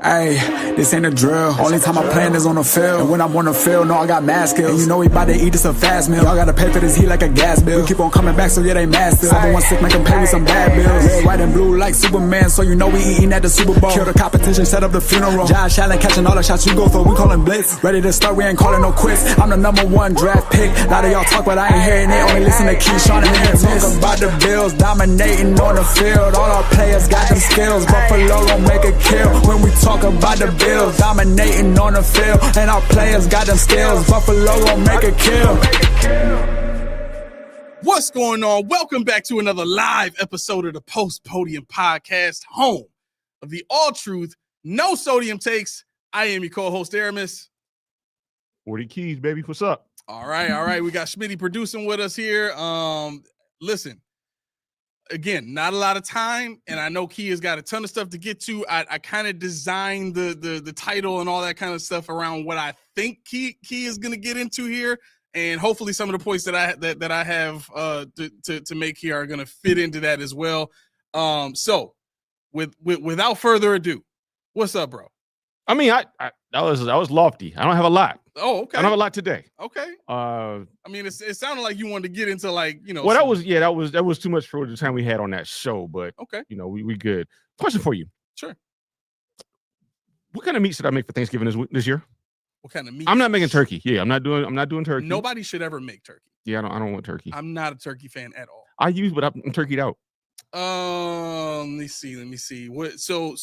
Ayy, this ain't a drill. Only time I plan is on the field. And when I'm on the field, no, I got mad skills. And you know we bout to eat this a fast meal. Y'all gotta pay for this heat like a gas bill. We keep on coming back, so yeah, they mad still. 716 make them pay with some bad bills. Red, white, and blue like Superman, so you know we eating at the Super Bowl. Kill the competition, set up the funeral. Josh Allen catching all the shots you go for. We callin' blitz. Ready to start, we ain't calling no quits. I'm the #1 draft pick. A lot of y'all talk, but I ain't hearing it. Only listen to Keyshawn and Miss. Talk about the Bills dominating on the field. All our players got them skills. Buffalo gon' make a kill when we talk about the Bills dominating on the field, and our players got them skills. Buffalo gon' make a kill. What's going on? Welcome back to another live episode of the Post Podium Podcast, home of the all truth, no sodium takes. I am your co-host Aramis. 40 Keys, baby. What's up? All right. We got Schmitty producing with us here. Listen. Again, not a lot of time, and I know Key has got a ton of stuff to get to. I kind of designed the title and all that kind of stuff around what I think Key is going to get into here, and hopefully some of the points that I have to make here are going to fit into that as well. So without further ado, what's up, bro? I mean, I was lofty. I don't have a lot. Oh, okay. I don't have a lot today. Okay. I mean, it sounded like you wanted to get into Well, that was too much for the time we had on that show, but okay. We good. Question for you. Sure. What kind of meat should I make for Thanksgiving this year? What kind of meat? I'm not making turkey. Yeah, I'm not doing turkey. Nobody should ever make turkey. Yeah, I don't want turkey. I'm not a turkey fan at all. But I'm turkeyed out. Let me see. What? So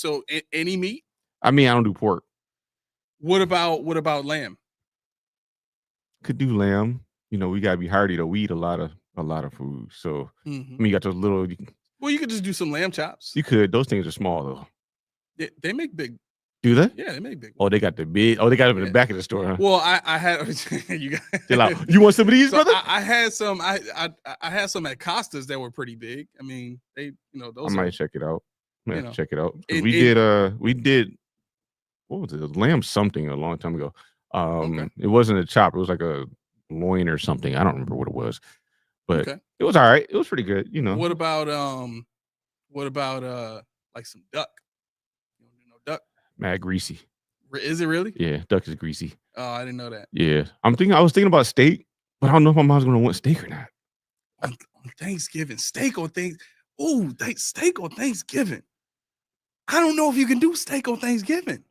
any meat? I mean, I don't do pork. What about lamb? Could do lamb. We gotta be hardy though. We eat a lot of food. So I mean, you got those little. Well, you could just do some lamb chops. You could. Those things are small though. They make big. Do they? Yeah, they make big. Oh, they got the big. Oh, they got them in the back of the store. Huh? Well, I had you want some of these, brother? I had some. I had some at Costa's that were pretty big. I mean, those. I might check it out. Check it out. We did. What was it? Lamb something a long time ago. Okay. It wasn't a chop. It was like a loin or something. I don't remember what it was, but It was all right. It was pretty good. What about like some duck? You don't do no duck? Mad greasy. Is it really? Yeah, duck is greasy. Oh, I didn't know that. Yeah, I was thinking about steak, but I don't know if my mom's gonna want steak or not. On Thanksgiving, steak on things. Ooh, steak on Thanksgiving. I don't know if you can do steak on Thanksgiving.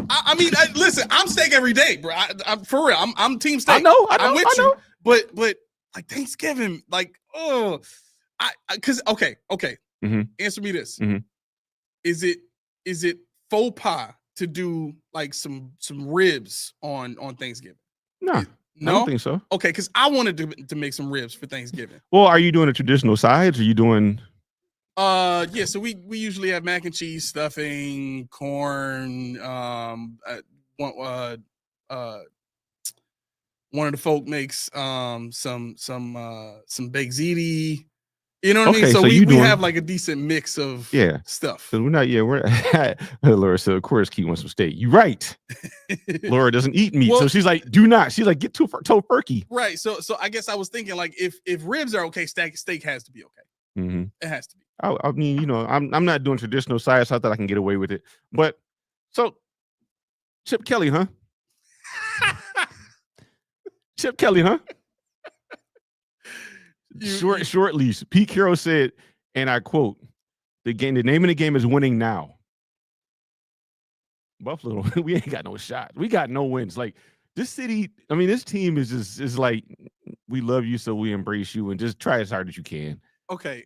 I mean, listen, I'm steak every day, bro. I'm for real. I'm team steak. I know. I'm with you. But like Thanksgiving, because okay. Mm-hmm. Answer me this: mm-hmm. Is it faux pas to do like some ribs on Thanksgiving? No, I don't think so. Okay, because I wanted to make some ribs for Thanksgiving. Well, are you doing the traditional sides? Or are you doing? Yeah, so we usually have mac and cheese, stuffing, corn. One of the folk makes some baked ziti. You know what I mean? So we have like a decent mix of stuff. So we're Laura said, of course, Key wants some steak. You're right. Laura doesn't eat meat, so she's like, do not. She's like, get tofurkey. Right. So I guess I was thinking like if ribs are okay, steak has to be okay. Mm-hmm. It has to be. I mean, I'm not doing traditional sides, so I thought I can get away with it. But so Chip Kelly, huh? Chip Kelly, huh? Short leash. Pete Carroll said, and I quote, the name of the game is winning now. Buffalo, we ain't got no shot. We got no wins. Like this city, I mean, this team is like, we love you, so we embrace you, and just try as hard as you can. Okay,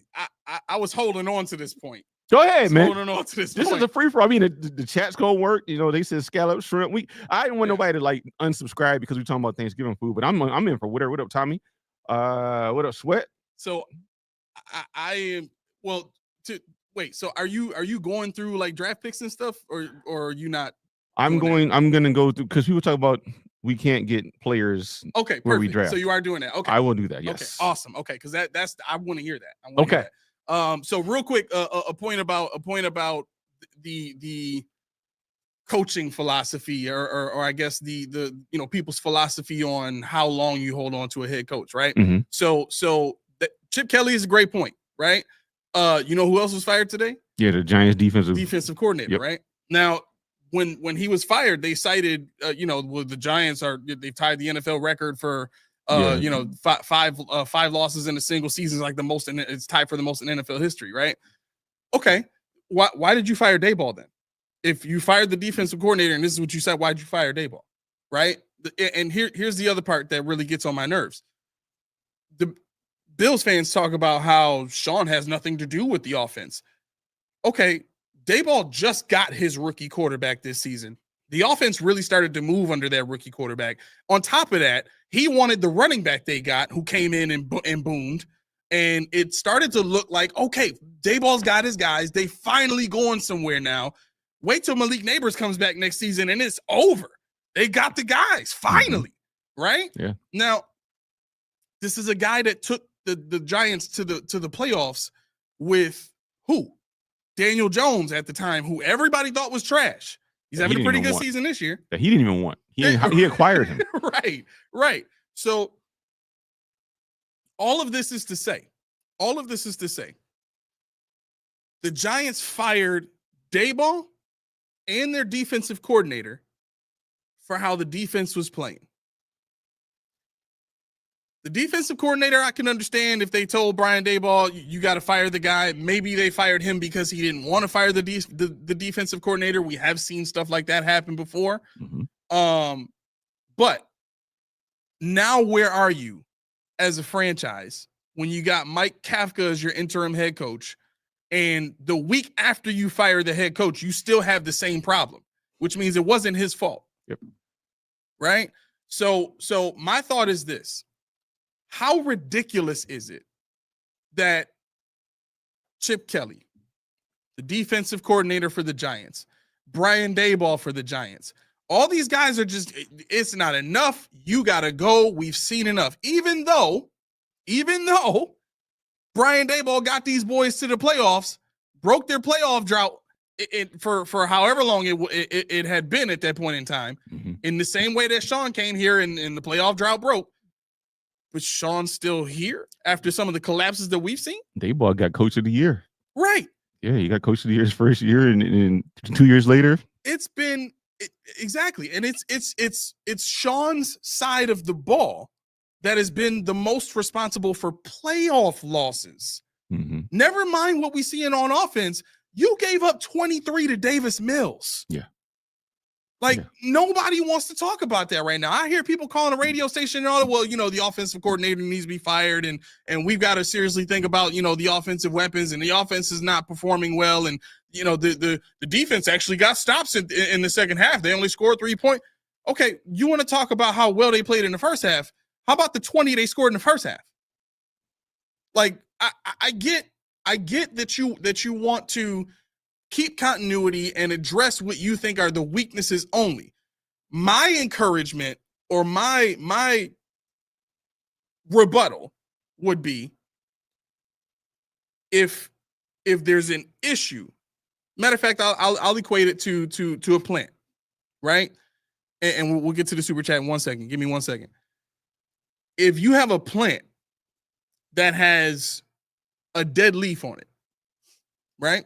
I was holding on to this point. Go ahead, man. Holding on to this point. This is a free for. I mean, the chat's gonna work. They said scallop, shrimp. I didn't want nobody to like unsubscribe because we're talking about Thanksgiving food, but I'm in for whatever. What up, Tommy? What up, Sweat? So I am wait. So are you going through like draft picks and stuff, or are you not? I'm gonna go through because people talk about we can't get players. Okay, perfect. Where we draft. So you are doing that. Okay, I will do that. Yes. Okay, awesome. Okay, because that's I want to hear that. Okay. So real quick, a point about the coaching philosophy, or I guess the people's philosophy on how long you hold on to a head coach, right? Mm-hmm. So Chip Kelly is a great point, right? You know who else was fired today? Yeah, the Giants defensive coordinator, yep. right? Now, when he was fired, they cited, the Giants they've tied the NFL record for, five losses in a single season, is like the most, it's tied for the most in NFL history, right? Okay, why did you fire Daboll then? If you fired the defensive coordinator and this is what you said, why'd you fire Daboll, right? And here's the other part that really gets on my nerves. The Bills fans talk about how Sean has nothing to do with the offense. Okay, Daboll just got his rookie quarterback this season. The offense really started to move under that rookie quarterback. On top of that, he wanted the running back they got who came in and boomed. And it started to look like, okay, Daboll's got his guys. They finally going somewhere now. Wait till Malik Neighbors comes back next season and it's over. They got the guys, finally, right? Yeah. Now, this is a guy that took the Giants to the playoffs with who? Daniel Jones at the time, who everybody thought was trash. He's having a pretty good season this year. That he didn't even want. He acquired him. Right. So all of this is to say, the Giants fired Daboll and their defensive coordinator for how the defense was playing. The defensive coordinator, I can understand if they told Brian Daboll, you got to fire the guy. Maybe they fired him because he didn't want to fire the defensive coordinator. We have seen stuff like that happen before. Mm-hmm. But now where are you as a franchise when you got Mike Kafka as your interim head coach, and the week after you fire the head coach, you still have the same problem, which means it wasn't his fault. Yep. Right? So my thought is this. How ridiculous is it that Chip Kelly, the defensive coordinator for the Giants, Brian Daboll for the Giants, all these guys are just, it's not enough. You got to go. We've seen enough. Even though Brian Daboll got these boys to the playoffs, broke their playoff drought for however long it had been at that point in time, mm-hmm. in the same way that Sean came here and the playoff drought broke. But Sean's still here after some of the collapses that we've seen. Daboll got coach of the year. Right. Yeah, he got coach of the year his first year, and 2 years later. It's been exactly. And it's Sean's side of the ball that has been the most responsible for playoff losses. Mm-hmm. Never mind what we see on offense. You gave up 23 to Davis Mills. Yeah. Nobody wants to talk about that right now. I hear people calling a radio station and all, well, the offensive coordinator needs to be fired, and we've got to seriously think about, the offensive weapons, and the offense is not performing well, and the defense actually got stops in the second half. They only scored 3 points. Okay, you want to talk about how well they played in the first half? How about the 20 they scored in the first half? I get that you want to keep continuity and address what you think are the weaknesses only. My encouragement or my rebuttal would be if there's an issue. Matter of fact, I'll equate it to a plant, right? And we'll get to the super chat in 1 second. Give me 1 second. If you have a plant that has a dead leaf on it, right?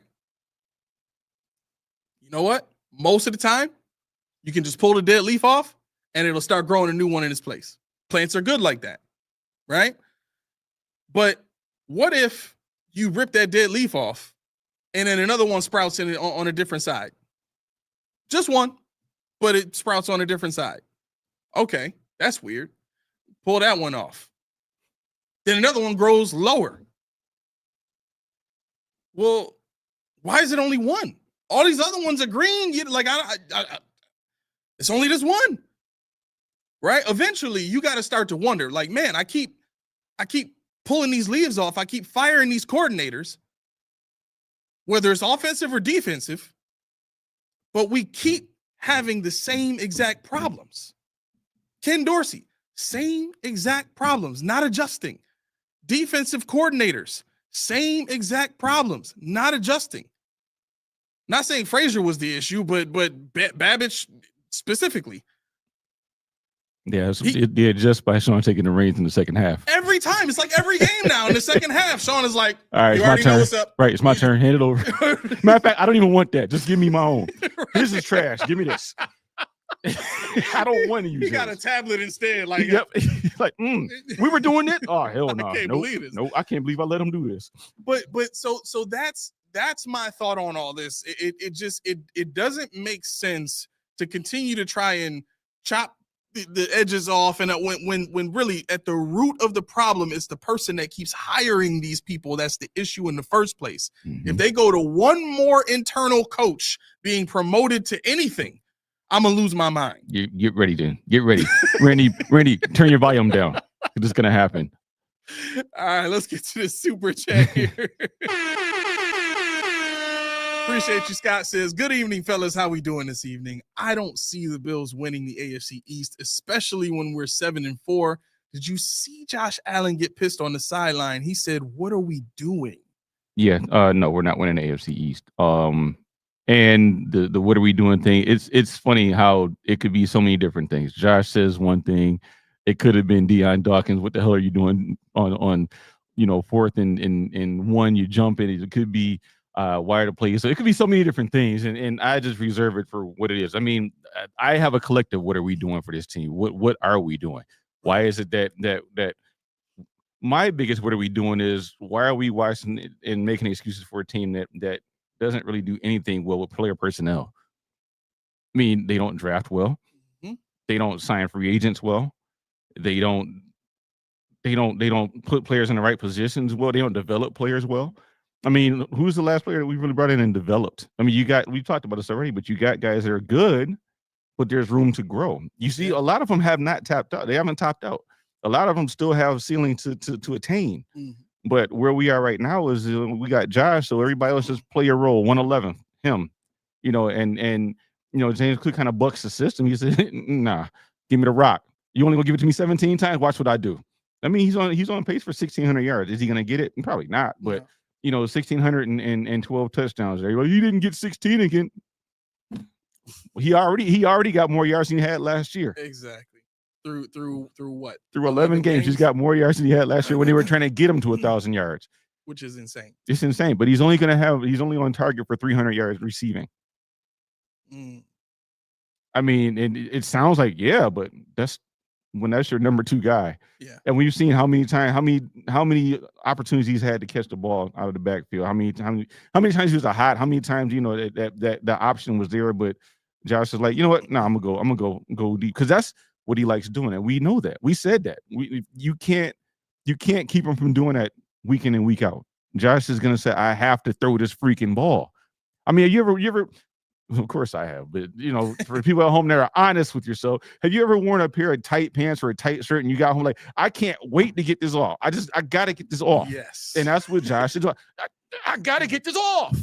You know what? Most of the time, you can just pull the dead leaf off and it'll start growing a new one in its place. Plants are good like that, right? But what if you rip that dead leaf off and then another one sprouts on a different side? Just one, but it sprouts on a different side. Okay, that's weird. Pull that one off. Then another one grows lower. Well, why is it only one? All these other ones are green. It's only this one, right? Eventually, you got to start to wonder. Man, I keep pulling these leaves off. I keep firing these coordinators, whether it's offensive or defensive, but we keep having the same exact problems. Ken Dorsey, same exact problems, not adjusting. Defensive coordinators, same exact problems, not adjusting. Not saying Frazier was the issue, but Babich specifically. Yeah, it did just by Sean taking the reins in the second half. Every time. It's like every game now in the second half. Sean is like, all right, you it's my already know turn. what's up. Right, it's my turn. Hand it over. Matter of fact, I don't even want that. Just give me my own. Right. This is trash. Give me this. I don't want to use it. You got a tablet instead. Like, yep. Like, we were doing it. Oh, hell no. I can't believe this. No, I can't believe I let him do this. But so that's my thought on all this. It doesn't make sense to continue to try and chop the edges off, and when really at the root of the problem is the person that keeps hiring these people. That's the issue in the first place. Mm-hmm. If they go to one more internal coach being promoted to anything, I'm gonna lose my mind. Get ready, then. Get ready, Randy. Turn your volume down. It's gonna happen. All right, let's get to the super chat here. Appreciate you. Scott says, good evening, fellas. How we doing this evening? I don't see the Bills winning the AFC East, especially when we're 7-4. Did you see Josh Allen get pissed on the sideline? He said, what are we doing? Yeah, no, we're not winning the AFC East. And the what are we doing thing, it's funny how it could be so many different things. Josh says one thing. It could have been Deion Dawkins. What the hell are you doing on 4th and 1? You jump in. It could be wire to play. So it could be so many different things, and I just reserve it for what it is. I mean, I have a collective. What are we doing for this team? What are we doing? Why is it that my biggest what are we doing is why are we watching and making excuses for a team that doesn't really do anything well with player personnel? I mean, they don't draft well. Mm-hmm. They don't sign free agents well. They don't put players in the right positions well. They don't develop players well. I mean, who's the last player that we really brought in and developed? I mean, we've talked about this already, but you got guys that are good, but there's room to grow. You see, a lot of them have not tapped out. They haven't topped out. A lot of them still have ceiling to attain. Mm-hmm. But where we are right now is we got Josh, so everybody else just play a role. 111, him, and James Cook kind of bucks the system. He said, "Nah, give me the rock. You only gonna give it to me 17 times. Watch what I do." I mean, he's on pace for 1,600 yards. Is he gonna get it? Probably not. But 1,612 touchdowns. There, you didn't get 16 again. He already got more yards than he had last year. Exactly. Through what? Through 11 games. He's got more yards than he had last year when they were trying to get him to 1,000 yards. Which is insane. It's insane. But he's only on target for 300 yards receiving. Mm. I mean, it sounds like, yeah, but that's your number 2 guy. Yeah. And we've seen how many opportunities he's had to catch the ball out of the backfield. How many times he was hot, how many times, that option was there, but Josh is like, you know what? No, I'm gonna go deep. Because that's what he likes doing. And we know that. We said that. You can't keep him from doing that week in and week out. Josh is gonna say, I have to throw this freaking ball. I mean, you ever of course I have, but for people at home that are honest with yourself, have you ever worn a pair of tight pants or a tight shirt and you got home like, I can't wait to get this off. I gotta get this off. Yes. And that's what Josh is doing. I gotta get this off.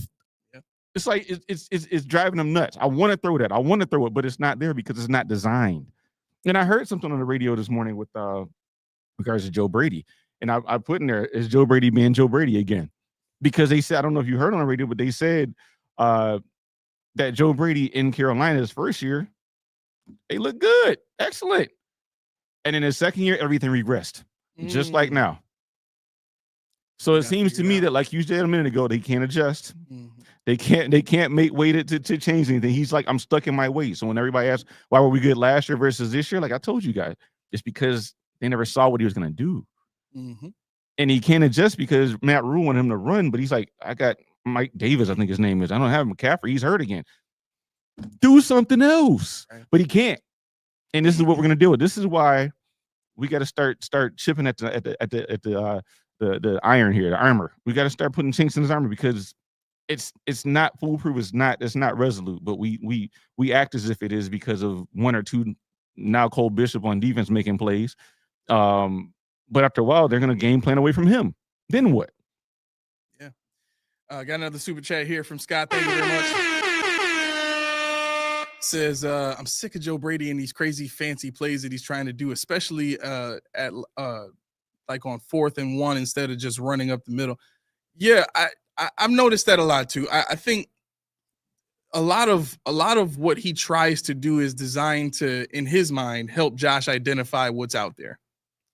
Yeah. It's like it's driving him nuts. I want to throw that. I want to throw it, but it's not there because it's not designed. And I heard something on the radio this morning with regards to Joe Brady. And I put in there, is Joe Brady being Joe Brady again? Because they said, I don't know if you heard on the radio, but they said that Joe Brady in Carolina his first year, they look good, excellent. And in his second year, everything regressed, just like now. So it seems to me that, like you said a minute ago, they can't adjust. Mm-hmm. They can't make way to change anything. He's like, I'm stuck in my way. So when everybody asks, why were we good last year versus this year? Like I told you guys, it's because they never saw what he was going to do. Mm-hmm. And he can't adjust because Matt Rule wanted him to run, but he's like, I got Mike Davis, I think his name is. I don't have McCaffrey. He's hurt again. Do something else. Right. But he can't. And this is what we're gonna deal with. This is why we got to start chipping at the iron here, the armor. We got to start putting chinks in his armor because it's not foolproof. It's not resolute. But we act as if it is because of one or two now Cole Bishop on defense making plays. But after a while, they're gonna game plan away from him. Then what? Got another super chat here from Scott. Thank you very much. Says, I'm sick of Joe Brady and these crazy fancy plays that he's trying to do, especially at like on 4th and 1 instead of just running up the middle. Yeah, I've noticed that a lot too. I think a lot of what he tries to do is designed to, in his mind, help Josh identify what's out there.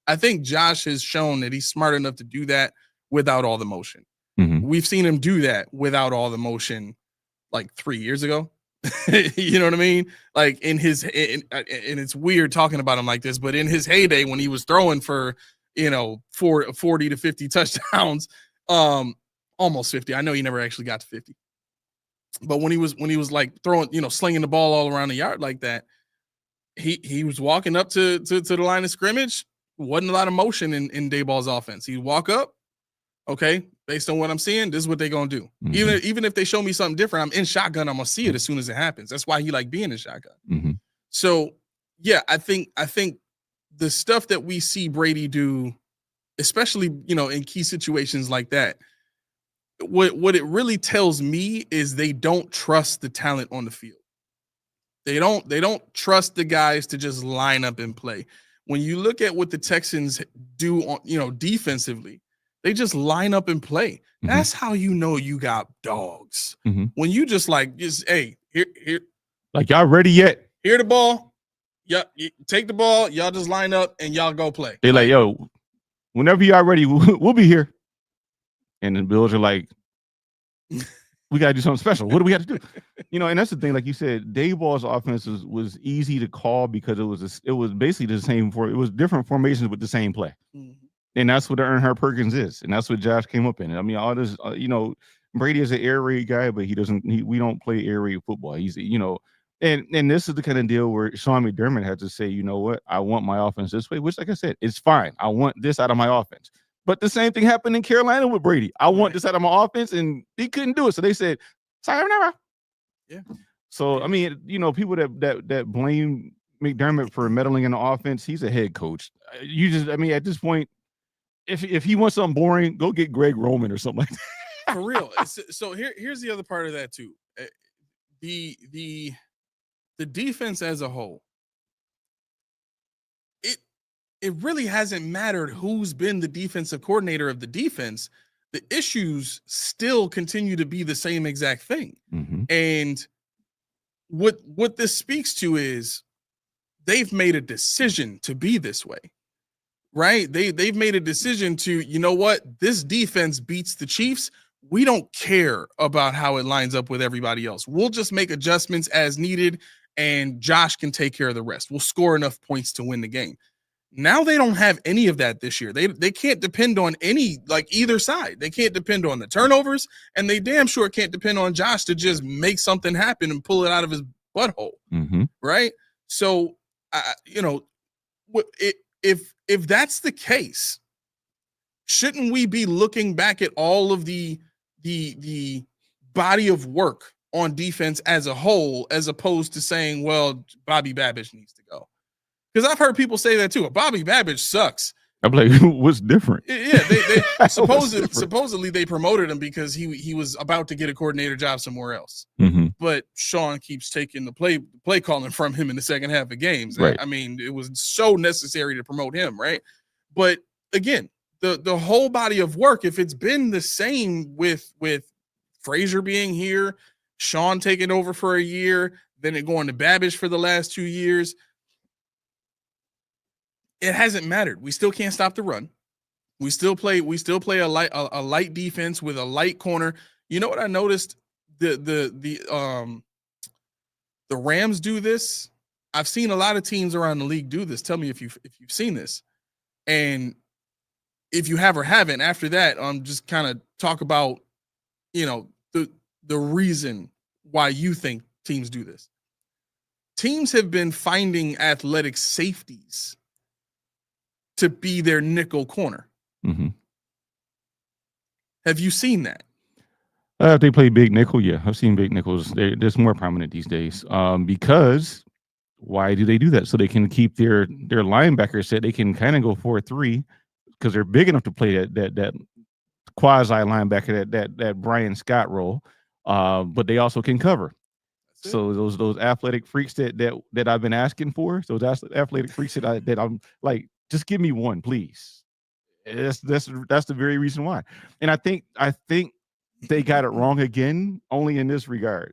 I think Josh has shown that he's smart enough to do that without all the motion. Mhm. We've seen him do that without all the motion like 3 years ago. You know what I mean? Like and it's weird talking about him like this, but in his heyday when he was throwing for, 40 to 50 touchdowns, almost 50. I know he never actually got to 50. But when he was like throwing, slinging the ball all around the yard like that, he was walking up to the line of scrimmage. Wasn't a lot of motion in Dayball's offense. He'd walk up, okay, based on what I'm seeing, this is what they're gonna do. Mhm. Even if they show me something different, I'm in shotgun. I'm gonna see it as soon as it happens. That's why he like being in shotgun. Mhm. So yeah, I think the stuff that we see Brady do, especially in key situations like that, what it really tells me is they don't trust the talent on the field. They don't trust the guys to just line up and play. When you look at what the Texans do on, defensively, they just line up and play. Mhm. That's how you know you got dogs. Mhm. When you just hey, here, Like, y'all ready yet? here the ball. Yeah, take the ball. Y'all just line up and y'all go play. They're like, yo, whenever y'all ready, we'll be here. And the Bills are like, we got to do something special. What do we have to do? And that's the thing. Like you said, Dayball's offense was easy to call because it was basically the same it was different formations with the same play. Mhm. And that's what Earnhardt Perkins is. And that's what Josh came up in. I mean, all this, Brady is an air raid guy, but we don't play air raid football. He's, and this is the kind of deal where Sean McDermott had to say, you know what, I want my offense this way, which, like I said, it's fine. I want this out of my offense. But the same thing happened in Carolina with Brady. I want this out of my offense, and he couldn't do it. So they said, sayonara. Yeah. So, I mean, people that blame McDermott for meddling in the offense, he's a head coach. At this point, if he wants something boring, go get Greg Roman or something like that. For real. So here's the other part of that too. The defense as a whole, it really hasn't mattered who's been the defensive coordinator of the defense. The issues still continue to be the same exact thing. Mm-hmm. And what this speaks to is they've made a decision to be this way. Right? They've made a decision to, you know what? This defense beats the Chiefs. We don't care about how it lines up with everybody else. We'll just make adjustments as needed, and Josh can take care of the rest. We'll score enough points to win the game. Now they don't have any of that this year. They can't depend on either side. They can't depend on the turnovers, and they damn sure can't depend on Josh to just make something happen and pull it out of his butthole. Mm-hmm. Right? So, if that's the case, shouldn't we be looking back at all of the body of work on defense as a whole, as opposed to saying, well, Bobby Babich needs to go? Because I've heard people say that too. Bobby Babich sucks. I'm like, what's different? Yeah, they supposedly they promoted him because he was about to get a coordinator job somewhere else. Mm-hmm. But Sean keeps taking the play calling from him in the second half of games. Right. I mean, it was so necessary to promote him, right? But again, the whole body of work, if it's been the same with Frazier being here, Sean taking over for a year, then it going to Babich for the last 2 years, it hasn't mattered. We still can't stop the run. We still play a light defense with a light corner. You know what I noticed? The Rams do this. I've seen a lot of teams around the league do this. Tell me if you've seen this. And if you have or haven't, after that, just kind of talk about, the reason why you think teams do this. Teams have been finding athletic safeties to be their nickel corner. Mm-hmm. Have you seen that? If they play big nickel, yeah, I've seen big nickels. That's more prominent these days. Because why do they do that? So they can keep their linebackers set. They can kind of go 4-3 because they're big enough to play that quasi linebacker, that Brian Scott role. But they also can cover. So those athletic freaks that I've been asking for, those athletic freaks that I'm like, just give me one, please. That's the very reason why. And I think they got it wrong again, only in this regard.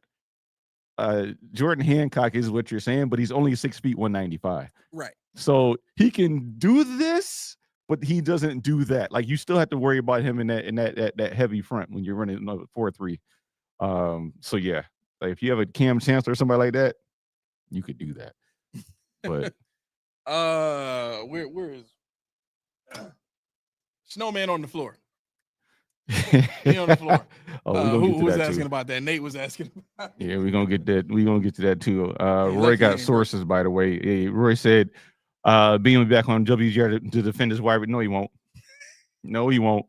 Jordan Hancock is what you're saying, but he's only 6 feet 195. Right. So he can do this, but he doesn't do that. Like you still have to worry about him in that heavy front when you're running 4-3. So yeah, like if you have a Cam Chancellor or somebody like that, you could do that. But where is Snowman on the floor? He on the floor. Who was asking too. about that? Nate was asking. Yeah, we're gonna get that. We're gonna get to that too. Roy got sources, by the way. Yeah, Roy said, "Being will be back on WGR to defend his wide." No, he won't. No, he won't.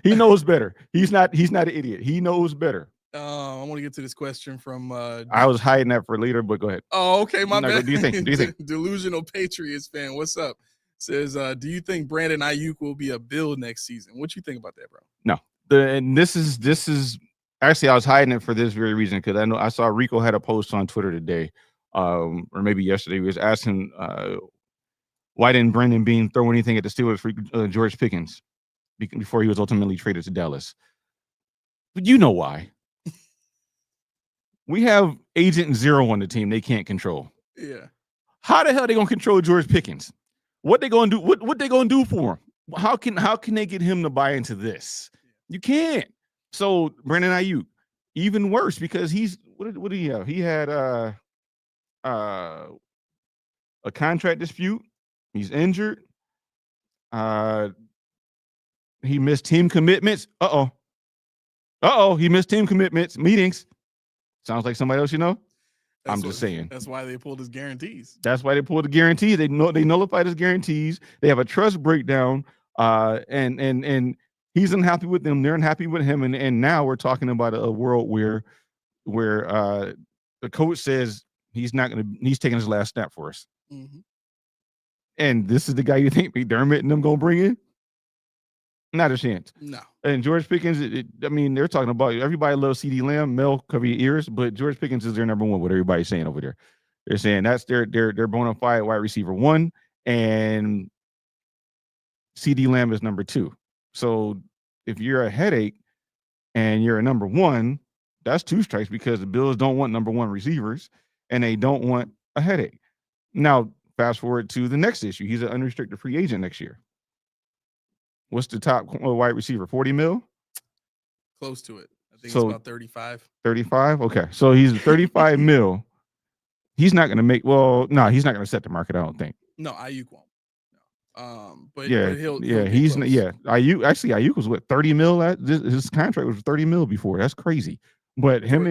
He knows better. He's not an idiot. He knows better. I want to get to this question from. I was hiding that for later, but go ahead. Oh, okay, my bad. Do you think? Delusional Patriots fan, what's up? Says, do you think Brandon Ayuk will be a Bill next season? What you think about that, bro? No. And this is actually I was hiding it for this very reason because I saw Rico had a post on Twitter today, or maybe yesterday. He was asking why didn't Brandon Beane throw anything at the Steelers for George Pickens before he was ultimately traded to Dallas? But you know why. We have Agent Zero on the team they can't control. Yeah. How the hell are they gonna control George Pickens? What they gonna do? What they gonna do for him? How can they get him to buy into this? You can't. So Brandon Ayuk, even worse because he's what did he have? He had a contract dispute. He's injured. He missed team commitments. He missed team commitments, meetings. Sounds like somebody else you know. I'm just saying. That's why they pulled his guarantees. That's why they pulled the guarantees. They nullified his guarantees. They have a trust breakdown. And he's unhappy with them. They're unhappy with him. And now we're talking about a world where the coach says he's taking his last snap for us. Mm-hmm. And this is the guy you think McDermott and them gonna bring in? Not a chance. No. And George Pickens, they're talking about everybody loves CeeDee Lamb, Mel, cover your ears, but George Pickens is their number one. What everybody's saying over there, they're saying that's their bona fide wide receiver 1, and CeeDee Lamb is number 2. So if you're a headache and you're a number 1, that's 2 strikes because the Bills don't want number 1 receivers and they don't want a headache. Now, fast forward to the next issue. He's an unrestricted free agent next year. What's the top wide receiver? 40 mil? Close to it. I think it's about 35. 35? Okay. So he's 35 mil. He's not going to make, he's not going to set the market, I don't think. No, Ayuk won't. No. But he'll Ayuk was what, 30 mil? His contract was 30 mil before. That's crazy. But him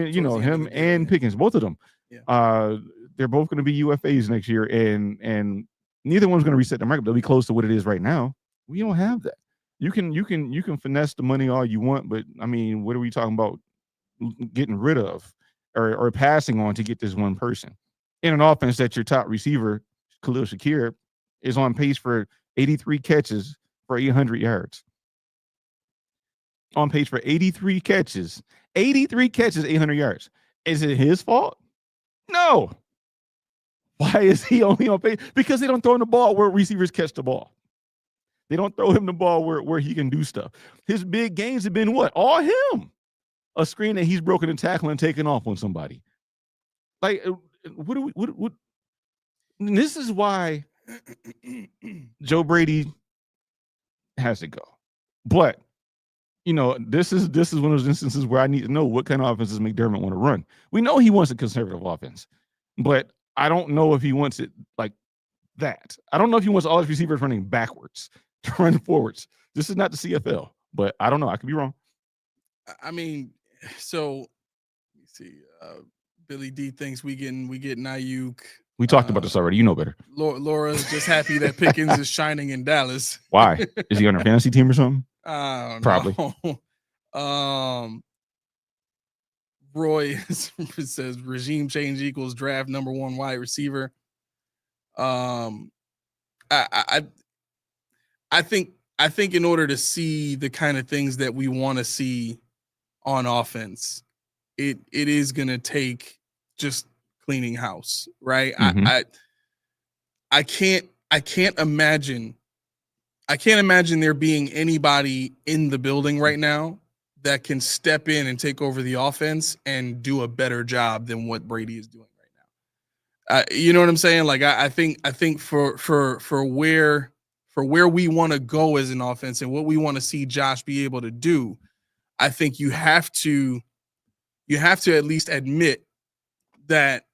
and Pickens, both of them, they're both going to be UFAs next year, and neither one's going to reset the market. They'll be close to what it is right now. We don't have that. You can finesse the money all you want, but I mean, what are we talking about getting rid of or passing on to get this one person in an offense that your top receiver, Khalil Shakir, is on pace for 83 catches for 800 yards. On pace for 83 catches, 800 yards. Is it his fault? No. Why is he only on pace? Because they don't throw him the ball where receivers catch the ball. They don't throw him the ball where he can do stuff. His big games have been what? All him. A screen that he's broken and tackling and taking off on somebody. Like, what? This is why Joe Brady has to go. But, this is one of those instances where I need to know what kind of offense does McDermott want to run. We know he wants a conservative offense, but I don't know if he wants it like that. I don't know if he wants all his receivers running backwards to run forwards. This is not the CFL, but I don't know. I could be wrong. I mean, so let me see. Billy D thinks we getting Ayuk. We talked about this already. You know better. Laura's just happy that Pickens is shining in Dallas. Why? Is he on a fantasy team or something? Probably. Roy says regime change equals draft number 1 wide receiver. I think in order to see the kind of things that we want to see on offense, it is going to take just cleaning house, right? Mm-hmm. I can't imagine there being anybody in the building right now that can step in and take over the offense and do a better job than what Brady is doing right now. You know what I'm saying? Like I think for where we want to go as an offense and what we want to see Josh be able to do, I think you have to at least admit that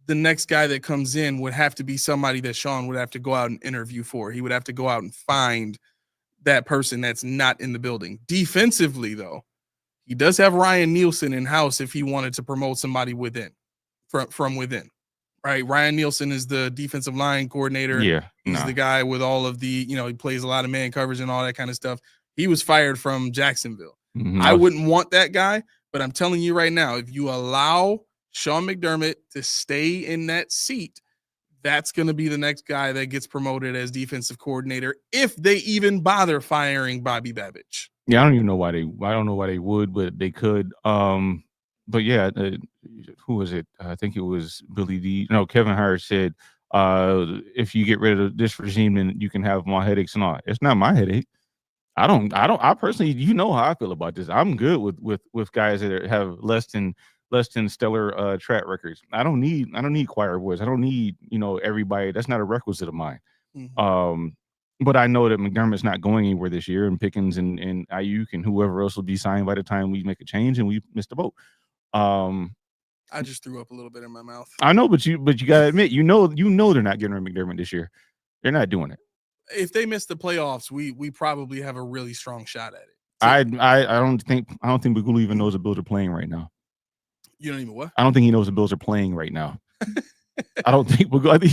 the next guy that comes in would have to be somebody that Sean would have to go out and interview for. He would have to go out and find that person that's not in the building. Defensively, though, he does have Ryan Nielsen in house if he wanted to promote somebody within, from within, right? Ryan Nielsen is the defensive line coordinator. Yeah, he's the guy with all of the, he plays a lot of man coverage and all that kind of stuff. He was fired from Jacksonville. Mm-hmm. I wouldn't want that guy, but I'm telling you right now, if you allow Sean McDermott to stay in that seat, that's going to be the next guy that gets promoted as defensive coordinator if they even bother firing Bobby Babich. Yeah, I don't even know why I don't know why they would, but they could. But yeah, who was it? I think it was Billy D. No, Kevin Hart said, if you get rid of this regime, then you can have more headaches and all. It's not my headache. I personally, how I feel about this. I'm good with guys that have less than stellar track records. I don't need choir boys. I don't need, everybody. That's not a requisite of mine. Mm-hmm. But I know that McDermott's not going anywhere this year, and Pickens and Ayuk and whoever else will be signed by the time we make a change, and we missed the boat. I just threw up a little bit in my mouth. I know, but you gotta admit, they're not getting rid of McDermott this year. They're not doing it. If they miss the playoffs, we probably have a really strong shot at it. I don't think Bagula even knows the Bills are playing right now. You don't even what? I don't think he knows the Bills are playing right now. I don't think Bagula. I think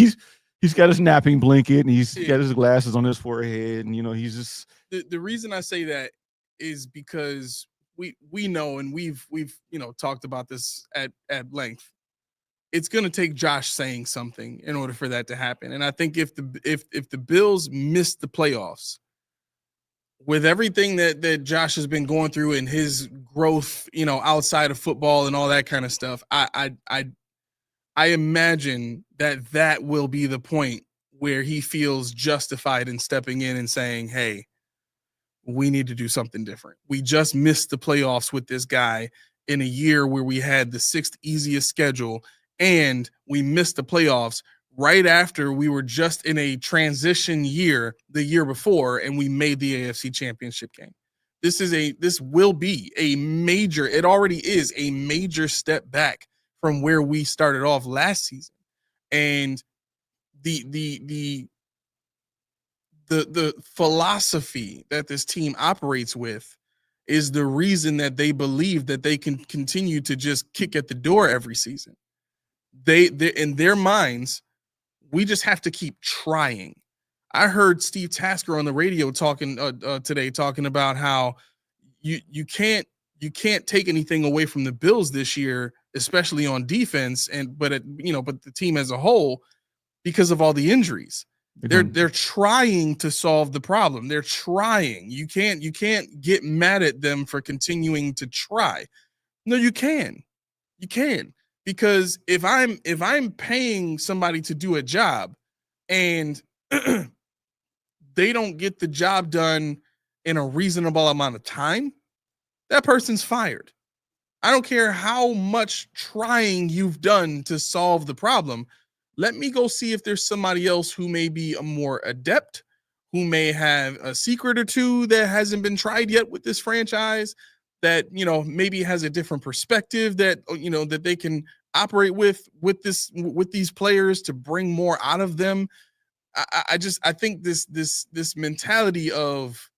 he's got his napping blanket and he's got his glasses on his forehead, and he's just. The reason I say that is because we know, and we've talked about this at length. It's going to take Josh saying something in order for that to happen. And I think if the Bills miss the playoffs, with everything that Josh has been going through and his growth, outside of football and all that kind of stuff, I imagine that will be the point where he feels justified in stepping in and saying, hey, we need to do something different. We just missed the playoffs with this guy in a year where we had the 6th easiest schedule, and we missed the playoffs right after we were just in a transition year the year before, and we made the AFC Championship game. This will be a major, it already is a major step back from where we started off last season. And the philosophy that this team operates with is the reason that they believe that they can continue to just kick at the door every season. They in their minds, we just have to keep trying. I heard Steve Tasker on the radio talking today about how you can't take anything away from the Bills this year, especially on defense, but the team as a whole, because of all the injuries. They're trying to solve the problem. They're trying. You can't get mad at them for continuing to try. No, you can. You can. Because if I'm paying somebody to do a job and they don't get the job done in a reasonable amount of time, that person's fired. I don't care how much trying you've done to solve the problem. Let me go see if there's somebody else who may be a more adept, who may have a secret or two that hasn't been tried yet with this franchise, that, maybe has a different perspective that, that they can operate with these players to bring more out of them. I think this mentality of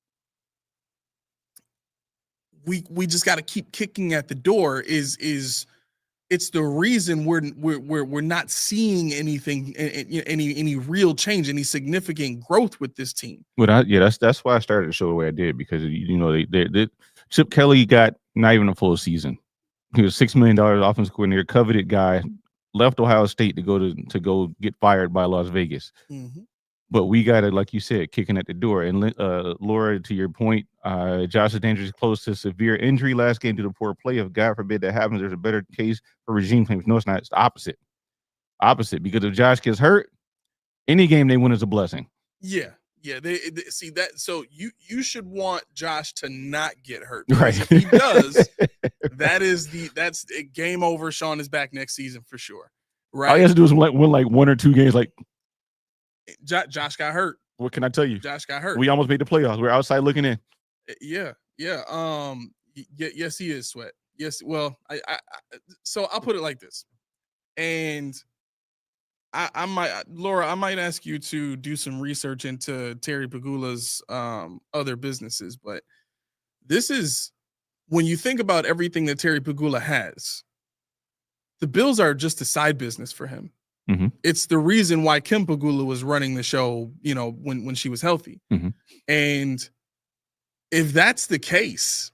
we just got to keep kicking at the door is it's the reason we're not seeing anything, any real change, any significant growth with this team. But that's why I started the show the way I did, because they Chip Kelly got not even a full season. He was $6 million offensive coordinator, coveted guy, left Ohio State to go get fired by Las Vegas. Mm-hmm. But we got it, like you said, kicking at the door. And Laura, to your point, Josh is dangerously close to severe injury last game due to poor play. If God forbid that happens, there's a better case for regime change. No, it's not. It's the opposite. Because if Josh gets hurt, any game they win is a blessing. Yeah. Yeah, they see that. So you should want Josh to not get hurt. Right. If he does, that's game over. Sean is back next season for sure. Right. All he has to do is win like 1 or 2 games. Like Josh got hurt. What can I tell you? Josh got hurt. We almost made the playoffs. We're outside looking in. Yeah. Yes, he is, Sweat. Yes. Well, so I'll put it like this, and I might, Laura, I might ask you to do some research into Terry Pegula's other businesses, but this is when you think about everything that Terry Pegula has, the Bills are just a side business for him. Mm-hmm. It's the reason why Kim Pegula was running the show, when she was healthy. Mm-hmm. And if that's the case,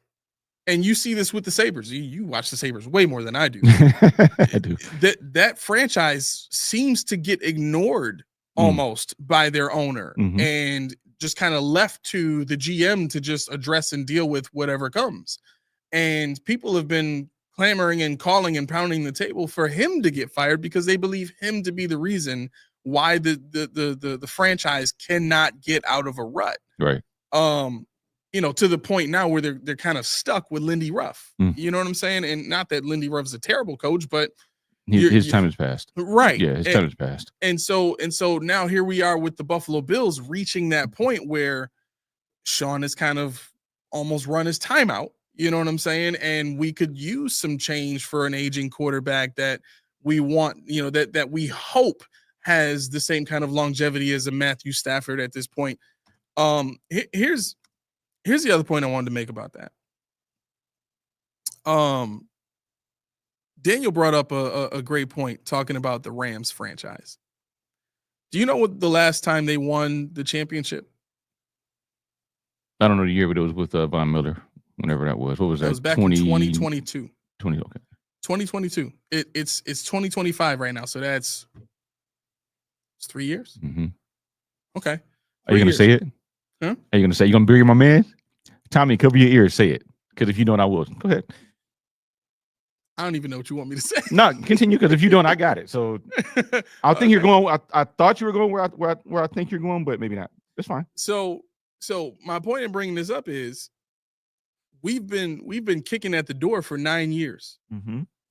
and you see this with the Sabres, you watch the Sabres way more than I do. I do. That franchise seems to get ignored almost by their owner and just kind of left to the GM to just address and deal with whatever comes. And people have been clamoring and calling and pounding the table for him to get fired because they believe him to be the reason why the franchise cannot get out of a rut. Right. To the point now where they're kind of stuck with Lindy Ruff. You know what I'm saying? And not that Lindy Ruff's a terrible coach, but his time has passed. Right. Yeah, his time has passed. And so now here we are with the Buffalo Bills reaching that point where Sean has kind of almost run his time out. You know what I'm saying? And we could use some change for an aging quarterback that we want, that we hope has the same kind of longevity as a Matthew Stafford at this point. Here's the other point I wanted to make about that. Daniel brought up a great point talking about the Rams franchise. Do you know what the last time they won the championship? I don't know the year, but it was with Von Miller, whenever that was. What was that? It was back in 2022. 2022. It's 2025 right now, so it's 3 years. Mm-hmm. Okay. Are you going to say it? Huh? Are you going to say? You going to bury my man? Tommy, cover your ears. Say it, because if you don't, I will. Go ahead. I don't even know what you want me to say. No, continue, because if you don't, I got it. So I think you're going. I thought you were going where I think you're going, but maybe not. That's fine. So my point in bringing this up is we've been kicking at the door for 9 years,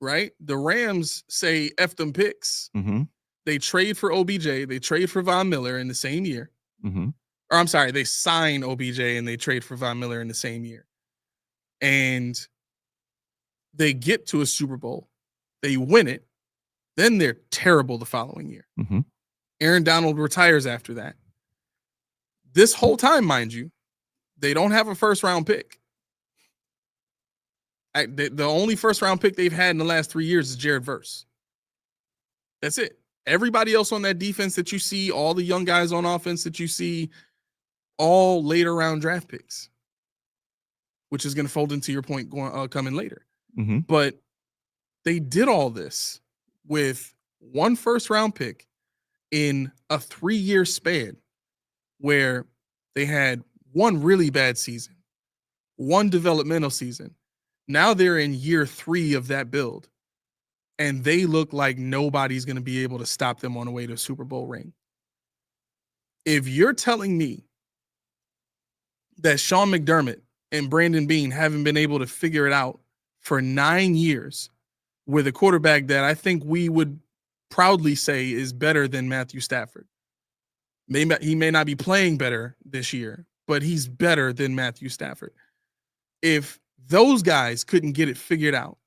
right? The Rams say F them picks. They trade for OBJ. They trade for Von Miller in the same year. Or I'm sorry, they sign OBJ and they trade for Von Miller in the same year. And they get to a Super Bowl. They win it. Then they're terrible the following year. Aaron Donald retires after that. This whole time, mind you, they don't have a first-round pick. The only first-round pick they've had in the last 3 years is Jared Verse. That's it. Everybody else on that defense that you see, all the young guys on offense that you see, all later round draft picks, which is going to fold into your point coming later. But they did all this with one first-round pick in a 3-year span where they had one really bad season, one developmental season. Now they're in year 3 of that build, and they look like nobody's going to be able to stop them on the way to a Super Bowl ring. If you're telling me that Sean McDermott and Brandon Beane haven't been able to figure it out for 9 years with a quarterback that I think we would proudly say is better than Matthew Stafford. He may not be playing better this year, but he's better than Matthew Stafford. If those guys couldn't get it figured out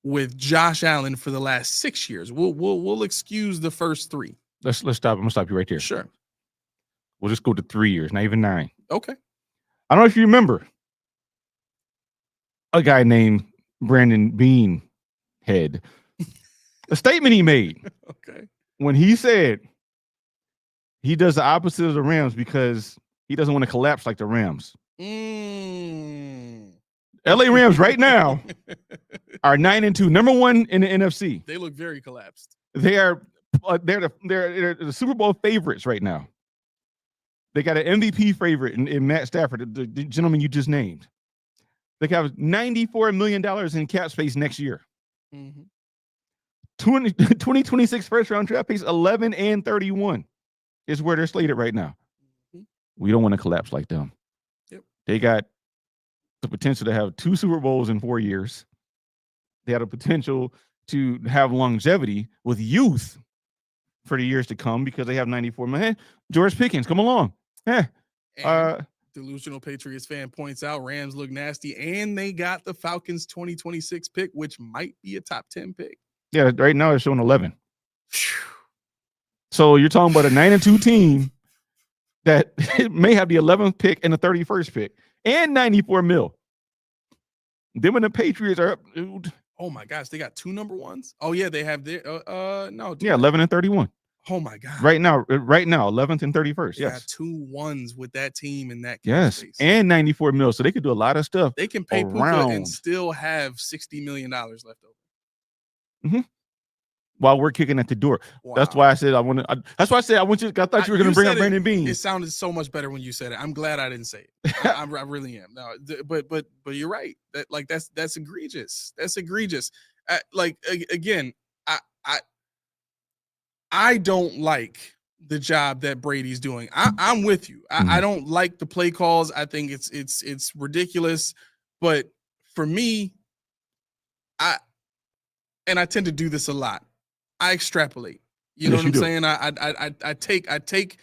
with Josh Allen for the last 6 years, we'll excuse the first 3. Let's stop. I'm gonna stop you right there. Sure. We'll just go to 3 years, not even 9. Okay. I don't know if you remember a guy named Brandon Beane Head. A statement he made. Okay. When he said he does the opposite of the Rams because he doesn't want to collapse like the Rams. LA Rams right now are 9-2, number 1 in the NFC. They look very collapsed. They're the Super Bowl favorites right now. They got an MVP favorite in Matt Stafford, the gentleman you just named. They have $94 million in cap space next year. 2026 first round draft picks 11 and 31 is where they're slated right now. We don't want to collapse like them. Yep. They got the potential to have 2 Super Bowls in 4 years. They had a potential to have longevity with youth for the years to come because they have 94 million. Hey, George Pickens, come along. Delusional Patriots fan points out Rams look nasty, and they got the Falcons 2026 pick, which might be a top 10 pick. Yeah, right now it's showing 11. So you're talking about a 9-2 team that may have the 11th pick and the 31st pick and 94 mil. Them and the Patriots are up, dude. Oh my gosh, they got 2 number ones. Oh yeah, they have their no. Yeah, 11 and 31. Oh my god. Right now, 11th and 31st. They got 2 ones with that team in that. Yes, space. And 94 mil, so they could do a lot of stuff. They can pay Puka and still have $60 million left over. Mm-hmm. While we're kicking at the door. Wow. That's why I said I want to. That's why I said I want you. I thought you were going to bring up Brandon Beane. It sounded so much better when you said it. I'm glad I didn't say it. I really am. No, but you're right. That's egregious. That's egregious. Again, I don't like the job that Brady's doing. I'm with you. I don't like the play calls. I think it's ridiculous. But for me, I tend to do this a lot. I extrapolate. You know what I'm saying? I take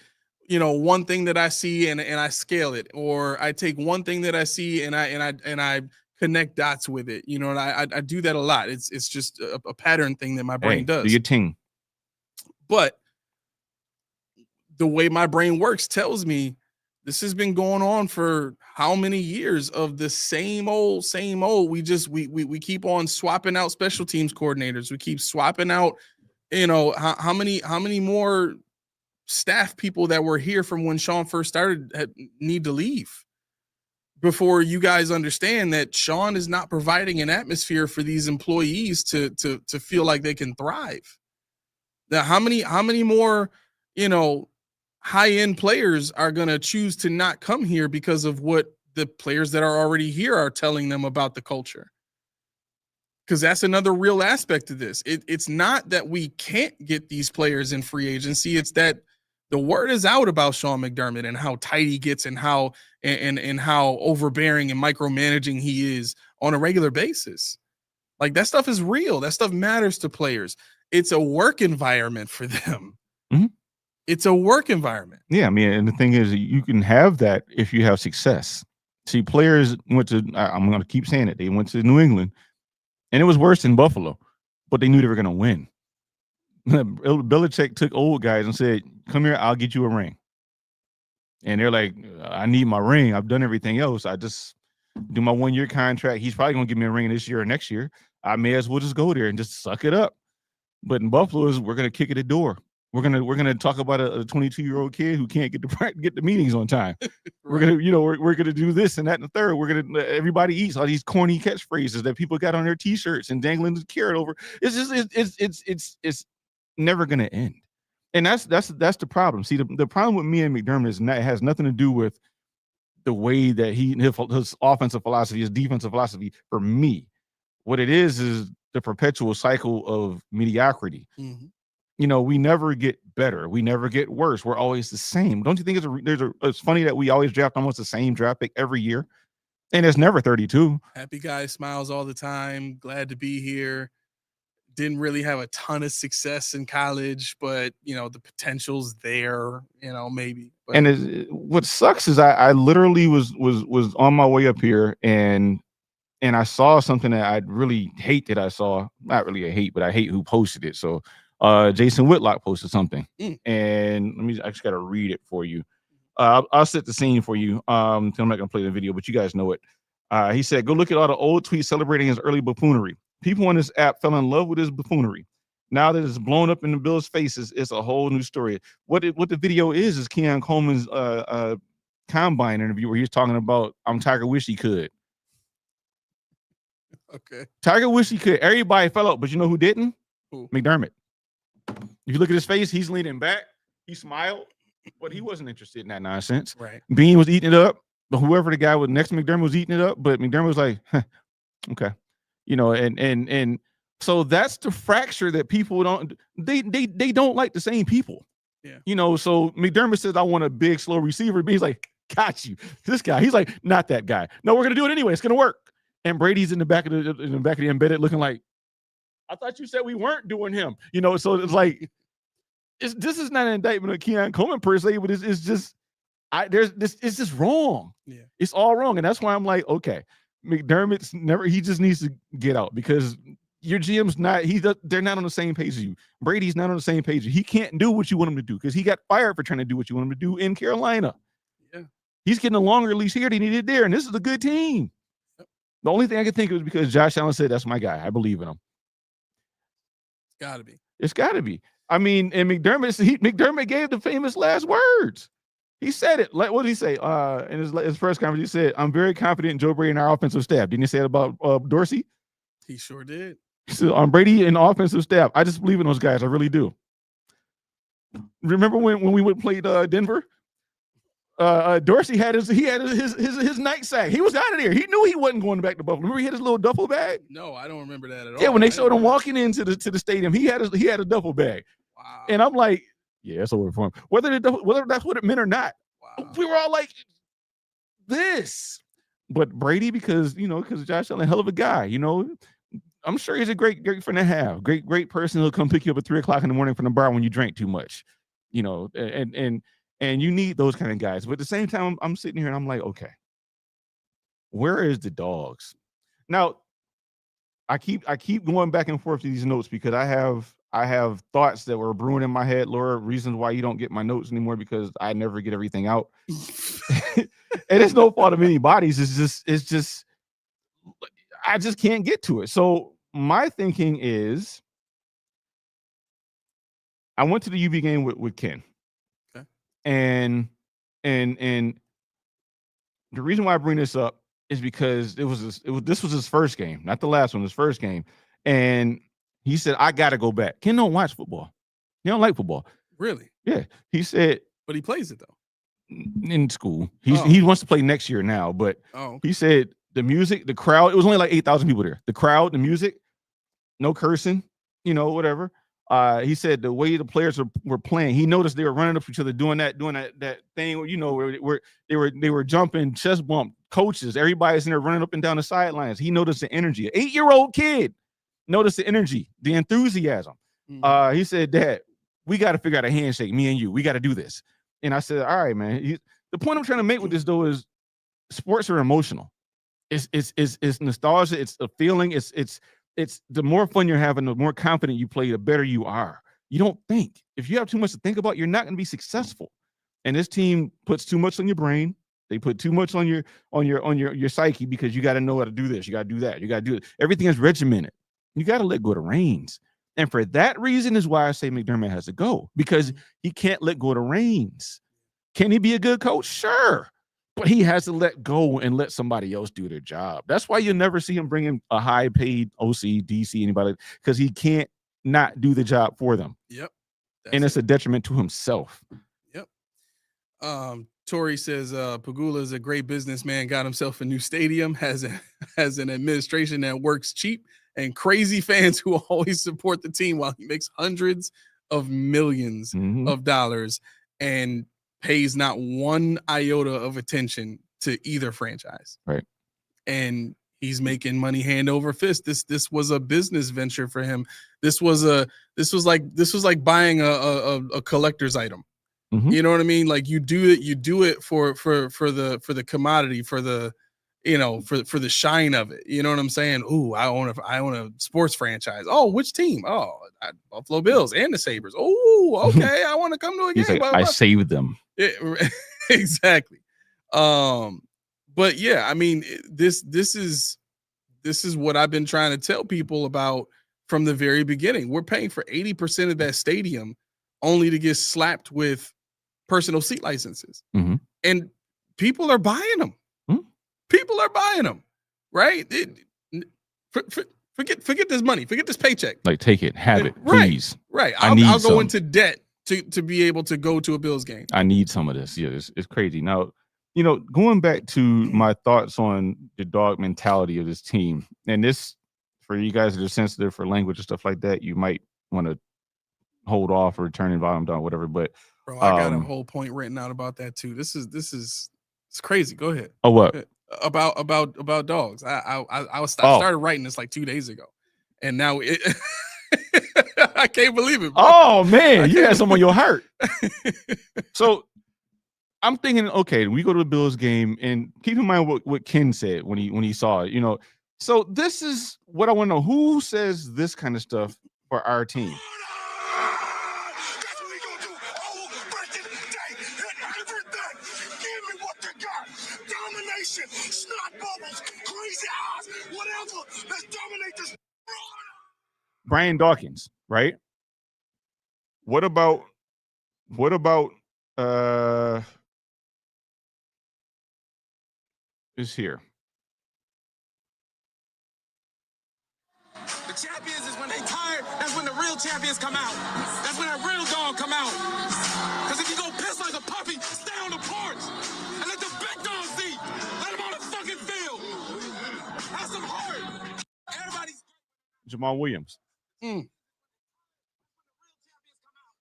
one thing that I see and I scale it, or I take one thing that I see and I connect dots with it. You know, and I do that a lot. It's just a pattern thing that my brain does. Do your thing. But the way my brain works tells me this has been going on for how many years of the same old. We keep on swapping out special teams coordinators. We keep swapping out, how many more staff people that were here from when Sean first started need to leave before you guys understand that Sean is not providing an atmosphere for these employees to feel like they can thrive. Now, how many more, high-end players are going to choose to not come here because of what the players that are already here are telling them about the culture? Because that's another real aspect of this. It's not that we can't get these players in free agency. It's that the word is out about Sean McDermott and how tight he gets and how overbearing and micromanaging he is on a regular basis. Like, that stuff is real. That stuff matters to players. It's a work environment for them. Mm-hmm. It's a work environment. Yeah, I mean, and the thing is, you can have that if you have success. See, players went to, I'm going to keep saying it, they went to New England, and it was worse than Buffalo, but they knew they were going to win. Belichick took old guys and said, come here, I'll get you a ring. And they're like, I need my ring. I've done everything else. I just do my 1-year contract. He's probably going to give me a ring this year or next year. I may as well just go there and just suck it up. But in Buffalo, we're going to kick at the door. We're gonna talk about a 22-year-old kid who can't get the meetings on time. Right. We're gonna do this and that and the third. We're gonna everybody eats all these corny catchphrases that people got on their T-shirts and dangling the carrot over. It's never gonna end, and that's the problem. See, the problem with me and McDermott is it has nothing to do with the way that his offensive philosophy, his defensive philosophy. For me, what it is the perpetual cycle of mediocrity. Mm-hmm. We never get better. We never get worse. We're always the same. Don't you think it's funny that we always draft almost the same draft pick every year? And it's never 32. Happy guy, smiles all the time. Glad to be here. Didn't really have a ton of success in college, but the potential's there, maybe. But. And what sucks is I literally was on my way up here and I saw something that I really hate that I saw. Not really a hate, but I hate who posted it. So Jason Whitlock posted something, and I just got to read it for you. I'll set the scene for you. I'm not going to play the video, but you guys know it. He said, go look at all the old tweets celebrating his early buffoonery. People on this app fell in love with his buffoonery. Now that it's blown up in the Bills' faces, it's a whole new story. What the video is Keon Coleman's combine interview where he's talking about, I'm Tiger wish he could. Okay. Tiger wish he could. Everybody fell out, but you know who didn't? Who? McDermott. If you look at his face, he's leaning back. He smiled, but he wasn't interested in that nonsense. Right. Bean was eating it up. But whoever the guy was next to McDermott was eating it up. But McDermott was like, okay. And so that's the fracture that people don't like the same people. Yeah. You know, so McDermott says, I want a big, slow receiver. But he's like, got you. This guy. He's like, not that guy. No, we're gonna do it anyway. It's gonna work. And Brady's in the back of the embedded, looking like, I thought you said we weren't doing him. You know, so it's like, this is not an indictment of Keon Coleman per se, but it's just it's just wrong. Yeah. It's all wrong. And that's why I'm like, okay, McDermott's he just needs to get out, because your GM's they're not on the same page as you. Brady's not on the same page as you. He can't do what you want him to do because he got fired for trying to do what you want him to do in Carolina. Yeah. He's getting a longer leash here than he did there. And this is a good team. Yep. The only thing I could think of was because Josh Allen said, that's my guy. I believe in him. It's gotta be. I mean, and McDermott gave the famous last words. He said it. What did he say? In his press conference, he said, I'm very confident in Joe Brady and our offensive staff. Didn't he say it about Dorsey? He sure did. He said, on Brady and the offensive staff, I just believe in those guys. I really do. Remember when we would play Denver? Dorsey had his nightsack. He was out of there. He knew he wasn't going back to Buffalo. Remember he had his little duffel bag? No, I don't remember that at all. Yeah, when they showed him walking into the stadium, he had a duffel bag. Wow. And I'm like, yeah, that's over for him. Whether that's what it meant or not. Wow. We were all like, this. But Brady, because Josh Allen, hell of a guy, I'm sure he's a great friend to have. Great person who'll come pick you up at 3:00 in the morning from the bar when you drank too much, and you need those kind of guys. But at the same time, I'm sitting here and I'm like, okay, where is the dogs? Now, I keep going back and forth to these notes because I have thoughts that were brewing in my head, Laura, reasons why you don't get my notes anymore, because I never get everything out. And it's no fault of anybody's. It's just I just can't get to it. So my thinking is, I went to the UB game with Ken. Okay. And the reason why I bring this up is because this was his first game, not the last one, his first game. And he said, I gotta go back. Ken don't watch football. He don't like football. Really? Yeah. He said, but he plays it though. In school. He wants to play next year now, but he said the music, the crowd, it was only like 8,000 people there. The crowd, the music, no cursing, whatever. He said the way the players were playing, he noticed they were running up to each other, doing that thing, where they were jumping, chest bump, coaches, everybody's in there running up and down the sidelines. He noticed the energy. An 8-year-old kid noticed the energy, the enthusiasm. He said, Dad, we got to figure out a handshake, me and you. We got to do this. And I said, all right, man. The point I'm trying to make with this, though, is sports are emotional. It's nostalgia. It's a feeling. It's the more fun you're having, the more confident you play, the better you are. You don't think. If you have too much to think about, you're not going to be successful. And this team puts too much on your brain. They put too much on your psyche, because you got to know how to do this. You got to do that. You got to do it. Everything is regimented. You got to let go of the reins. And for that reason is why I say McDermott has to go, because he can't let go of the reins. Can he be a good coach? Sure. But he has to let go and let somebody else do their job. That's why you'll never see him bring in a high-paid OC, DC, anybody, because he can't not do the job for them. Yep. And it's a detriment to himself. Yep. Tori says Pegula is a great businessman, got himself a new stadium, has an administration that works cheap, and crazy fans who always support the team while he makes hundreds of millions of dollars and pays not one iota of attention to either franchise. Right. And he's making money hand over fist. This was a business venture for him. This was like buying a collector's item. You know what I mean? Like you do it for the commodity, for the for the shine of it. You know what I'm saying? Ooh, I own a sports franchise. Oh, which team? Oh, Buffalo Bills and the Sabres. Oh, okay. I want to come to a game. Like, I saved them. Exactly. But yeah, I mean, this is what I've been trying to tell people about from the very beginning. We're paying for 80% of that stadium only to get slapped with personal seat licenses. And people are buying them. People are buying them, right? Forget this money. Forget this paycheck. Like, take it, have it, please. Right. I'll go into debt to be able to go to a Bills game. I need some of this. Yeah, it's crazy. Now, going back to my thoughts on the dog mentality of this team, and this, for you guys that are sensitive for language and stuff like that, you might want to hold off or turn the volume down, whatever. But Bro, I got a whole point written out about that too. This is it's crazy. Go ahead. Oh, what? About dogs. I started writing this like 2 days ago, and now it. I can't believe it, bro. Oh man, you had some on your heart. So I'm thinking, okay, we go to the Bills game, and keep in mind what Ken said when he saw it. So this is what I want to know: who says this kind of stuff for our team? That's what we gonna do. Oh, breaking day and everything. Give me what you got. Domination, snot bubbles, crazy eyes, whatever. Let's dominate this. Brian Dawkins, right? What about is here? The champions is when they tired. That's when the real champions come out. That's when that real dog come out. Because if you go piss like a puppy, stay on the porch and let the big dogs eat. Let them on the fucking field. Have some heart. Everybody's Jamal Williams. And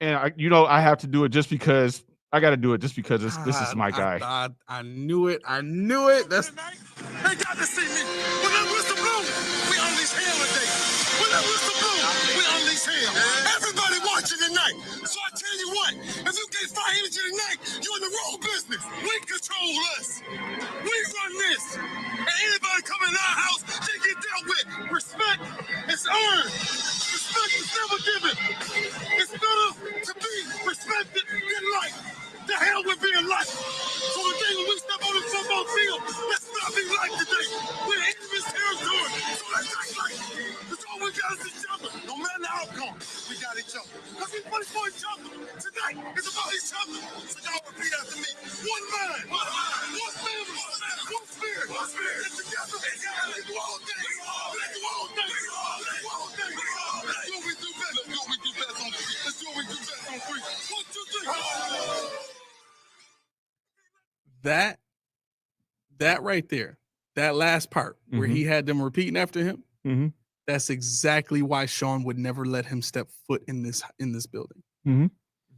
I have to do it just because I got to do it just because this is my guy. I knew it. That's they got to see me. When that whistle blow, we unleash hell today. When that whistle blow, we unleash hell. Everybody watching tonight. So I tell you what, if you get fire energy tonight, you're in the wrong business. We control us. We run this. And anybody come in our house, they get dealt with. Respect is earned. Respect is never given. It's better to be respected than liked. The hell with being liked. So the day when we step on the football field, let's not be liked today. We're in this territory. So let's act like it. That's all we got is each other. No matter the outcome, we got each other. Because we play for each other. Tonight is about each other. So y'all repeat after me. One mind, one family, one spirit. And together, let's do all things. Let's do all things. Let's do all things. Let's do what we do best. Let's do what we do best on three. Let's do what we do best on three. 1, 2, 3. That right there, that last part where he had them repeating after him, that's exactly why Sean would never let him step foot in this building.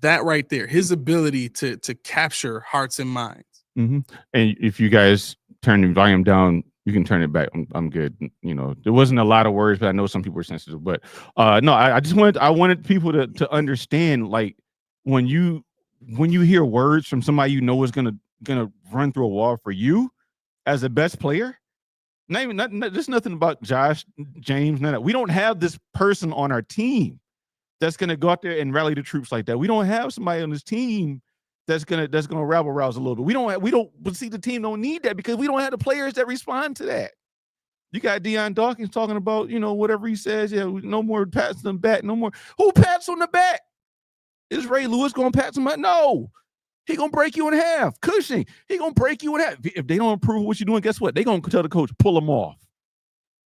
That right there, his ability to capture hearts and minds. And if you guys turn the volume down, you can turn it back. I'm good. There wasn't a lot of words, but I know some people are sensitive. But no, I wanted people to understand, like, when you hear words from somebody you know is gonna run through a wall for you as a best player. There's nothing about Josh, James, none of that. We don't have this person on our team that's gonna go out there and rally the troops like that. We don't have somebody on this team that's gonna rabble rouse a little bit. We don't see the team don't need that because we don't have the players that respond to that. You got Deion Dawkins talking about, whatever he says, no more pats on the back, no more. Who pats on the back? Is Ray Lewis gonna pat somebody? No. He gonna break you in half. Cushing, he gonna break you in half. If they don't approve of what you're doing, guess what? They gonna tell the coach, pull him off.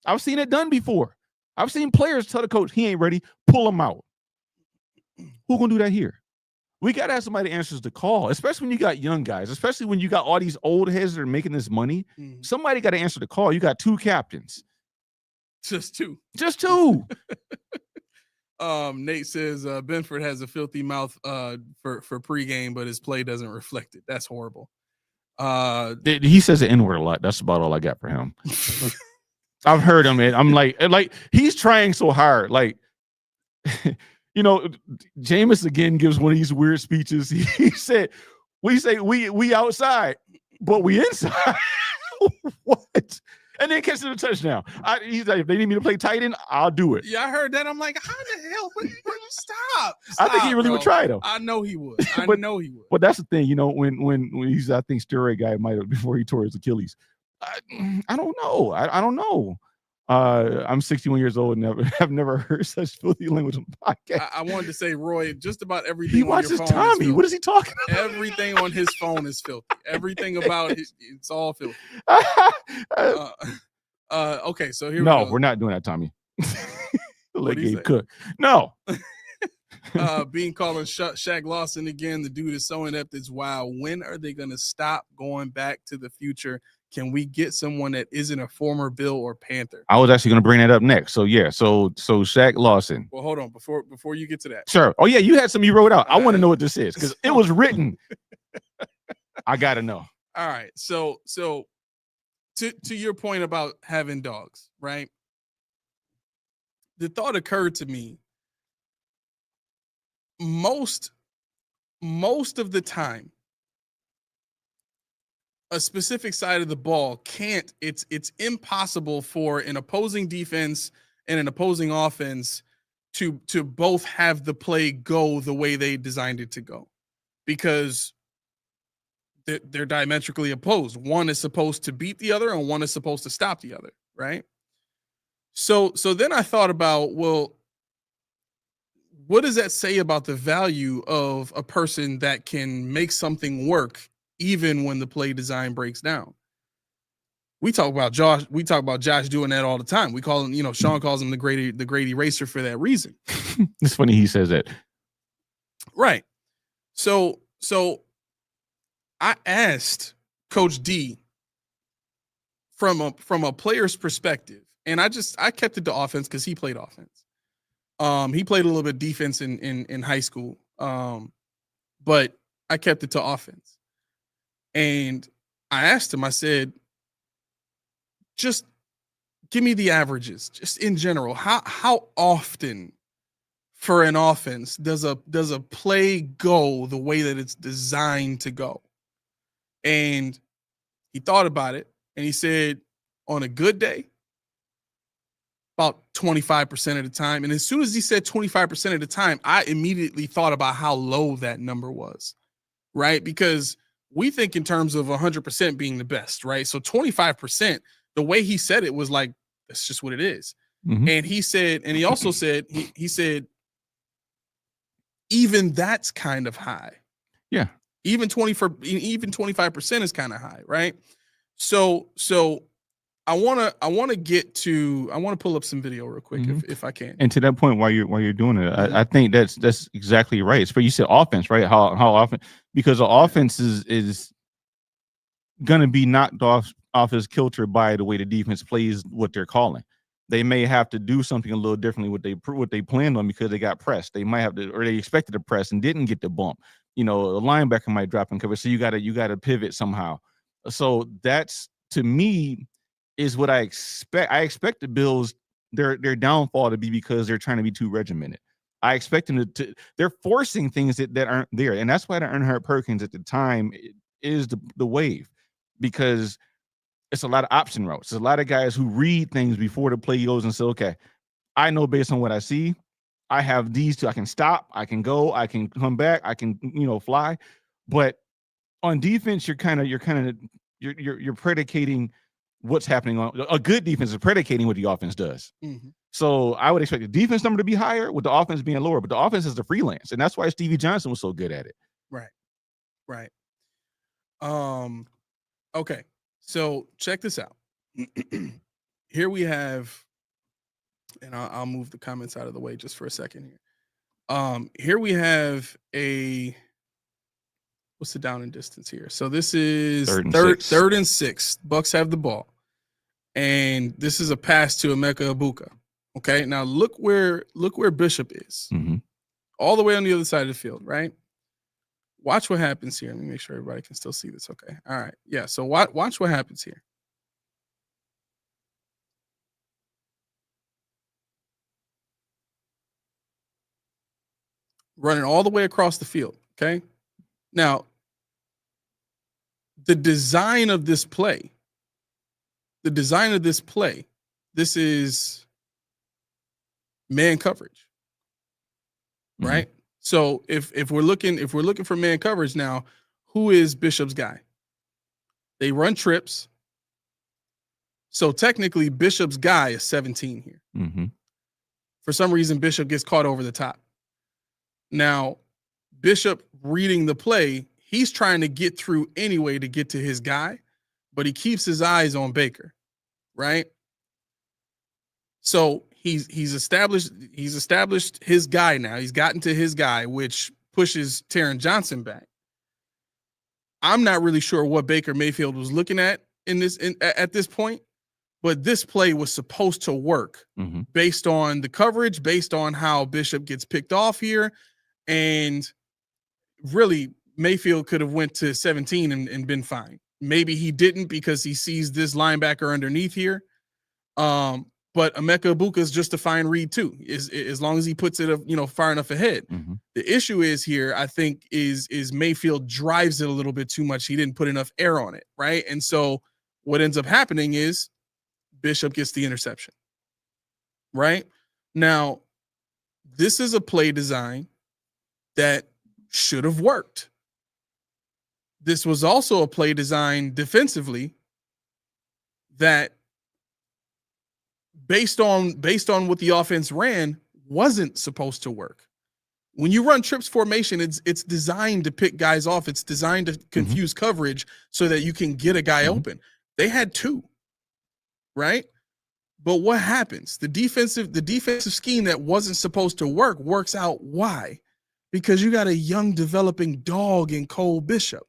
I've seen it done before. I've seen players tell the coach, he ain't ready, pull him out. Who gonna do that here? We gotta have somebody that answers the call, especially when you got young guys, especially when you got all these old heads that are making this money. Somebody got to answer the call. You got 2 captains. Just two. Nate says Benford has a filthy mouth for pregame, but his play doesn't reflect it. That's horrible. He says the N-word a lot. That's about all I got for him. I've heard him, and I'm like he's trying so hard. Like, Jameis again gives one of these weird speeches. He said, we outside, but we inside. What? And then catching the touchdown. He's like, if they need me to play tight end, I'll do it. Yeah, I heard that. I'm like, how the hell? Stop, I think he really would try, though. I know he would. But that's the thing, when he's, I think, steroid guy might have, before he tore his Achilles. I don't know. I don't know. I'm 61 years old and have never heard such filthy language on the podcast. I wanted to say, Roy, just about everything. He watches Tommy. What is he talking about? Everything on his phone is filthy. Everything about it's all filthy. Okay, so here we go. No, we're not doing that, Tommy. Let Gabe cook. No. Being calling Shaq Lawson again. The dude is so inept. It's wild. When are they going to stop going back to the future? can we get someone that isn't a former Bill or Panther? I was actually going to bring that up next. So yeah, so Shaq Lawson. Well, hold on before you get to that. Sure. Oh yeah, you had some you wrote out. I want to know what this is because it was written. I gotta know. All right. So to your point about having dogs, right? The thought occurred to me. Most of the time, a specific side of the ball can't. It's impossible for an opposing defense and an opposing offense to both have the play go the way they designed it to go, because they're diametrically opposed. One is supposed to beat the other, and one is supposed to stop the other, right? So then I thought about, well, what does that say about the value of a person that can make something work even when the play design breaks down? We talk about Josh doing that all the time. We call him, Sean calls him the great eraser for that reason. It's funny he says that. Right. So I asked Coach D from a player's perspective, and I kept it to offense because he played offense. He played a little bit defense in high school, but I kept it to offense. And I asked him, I said, just give me the averages, just in general. How often for an offense does a play go the way that it's designed to go? And he thought about it, and he said, on a good day, about 25% of the time. And as soon as he said 25% of the time, I immediately thought about how low that number was, right? Because we think in terms of 100% being the best, right? So 25%, the way he said it was like, that's just what it is. Mm-hmm. And he said, and he also said, he said, even that's kind of high. Yeah. Even 25% is kind of high, right? So I want to pull up some video real quick, if I can. And to that point, while you're doing it, I think that's exactly right. But you said offense, right? How often? Because the offense is going to be knocked off his kilter by the way the defense plays what they're calling. They may have to do something a little differently what they planned on because they got pressed. They might have to, or they expected to press and didn't get the bump. A linebacker might drop in cover, so you got to pivot somehow. So that's, to me, is what I expect. I expect the Bills, their downfall to be because they're trying to be too regimented. I expect them to they're forcing things that aren't there, and that's why the Earnhardt Perkins at the time is the wave, because it's a lot of option routes. There's a lot of guys who read things before the play goes and say, okay, I know based on what I see, I have these two. I can stop, I can go, I can come back, I can fly. But on defense, you're predicating what's happening on a good defense is predicating what the offense does. Mm-hmm. So I would expect the defense number to be higher with the offense being lower, but the offense is the freelance, and that's why Stevie Johnson was so good at it. Right. Okay. So check this out. Here we have, and I'll move the comments out of the way just for a second here. Here we have what's the down and distance here? So this is third and six. Bucks have the ball. And this is a pass to Emeka Egbuka. Okay. Now look where Bishop is. Mm-hmm. All the way on the other side of the field, right? Watch what happens here. Let me make sure everybody can still see this. Okay. All right. Yeah. So watch what happens here. Running all the way across the field. Okay. Now, the design of this play, this is man coverage, right? Mm-hmm. So if we're looking for man coverage now, who is Bishop's guy? They run trips. So technically, Bishop's guy is 17 here. Mm-hmm. For some reason, Bishop gets caught over the top. Now, Bishop reading the play, he's trying to get through anyway to get to his guy, but he keeps his eyes on Baker, right? So he's established his guy now. He's gotten to his guy, which pushes Taron Johnson back. I'm not really sure what Baker Mayfield was looking at at this point, but this play was supposed to work Mhm. based on the coverage, based on how Bishop gets picked off here, and really Mayfield could have went to 17 and been fine. Maybe he didn't because he sees this linebacker underneath here. But Emeka Egbuka is just a fine read too, as long as he puts it far enough ahead. Mhm. The issue is here, I think, is Mayfield drives it a little bit too much. He didn't put enough air on it, right? And so what ends up happening is Bishop gets the interception, right? Now, this is a play design that should have worked. This was also a play design defensively that based on what the offense ran wasn't supposed to work. When you run trips formation, it's designed to pick guys off. It's designed to confuse coverage so that you can get a guy open. They had 2, right? But what happens? The defensive scheme that wasn't supposed to work works out. Why? Because you got a young developing dog in Cole Bishop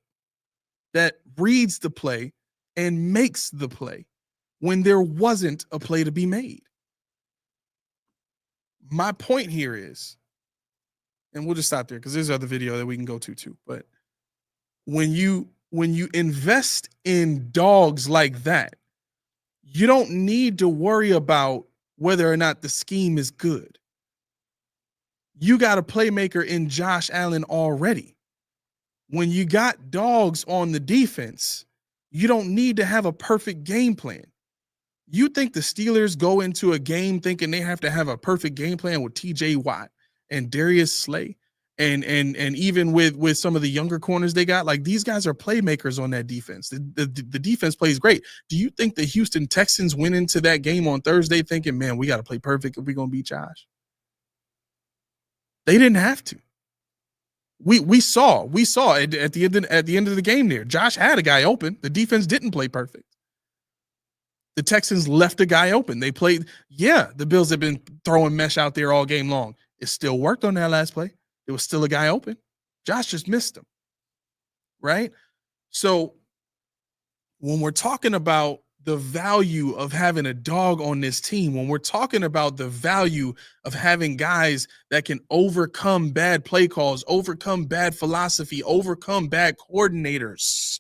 that reads the play and makes the play when there wasn't a play to be made. My point here is, and we'll just stop there because there's other video that we can go to too, but when you invest in dogs like that, you don't need to worry about whether or not the scheme is good. You got a playmaker in Josh Allen already. When you got dogs on the defense, you don't need to have a perfect game plan. You think the Steelers go into a game thinking they have to have a perfect game plan with TJ Watt and Darius Slay and even with some of the younger corners they got? Like, these guys are playmakers on that defense. The defense plays great. Do you think the Houston Texans went into that game on Thursday thinking, man, we got to play perfect if we're going to beat Josh? They didn't have to. We saw at the end of the game there. Josh had a guy open. The defense didn't play perfect. The Texans left a guy open. They played. Yeah, the Bills have been throwing mesh out there all game long. It still worked on that last play. There was still a guy open. Josh just missed him. Right? So when we're talking about the value of having a dog on this team, when we're talking about the value of having guys that can overcome bad play calls, overcome bad philosophy, overcome bad coordinators,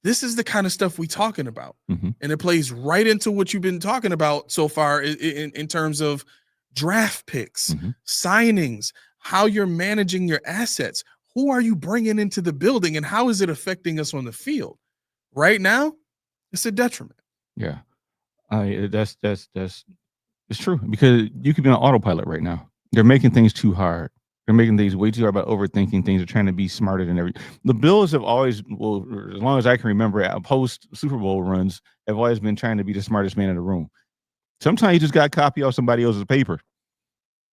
this is the kind of stuff we're talking about. And it plays right into what you've been talking about so far in terms of draft picks, signings, how you're managing your assets. Who are you bringing into the building and how is it affecting us on the field? Right now, it's a detriment. Yeah. That's it's true, because you could be on autopilot right now. They're making things too hard. They're making things way too hard about overthinking things. They're trying to be smarter than everything. The Bills have always, well, as long as I can remember, post Super Bowl runs, have always been trying to be the smartest man in the room. Sometimes you just got to copy off somebody else's paper.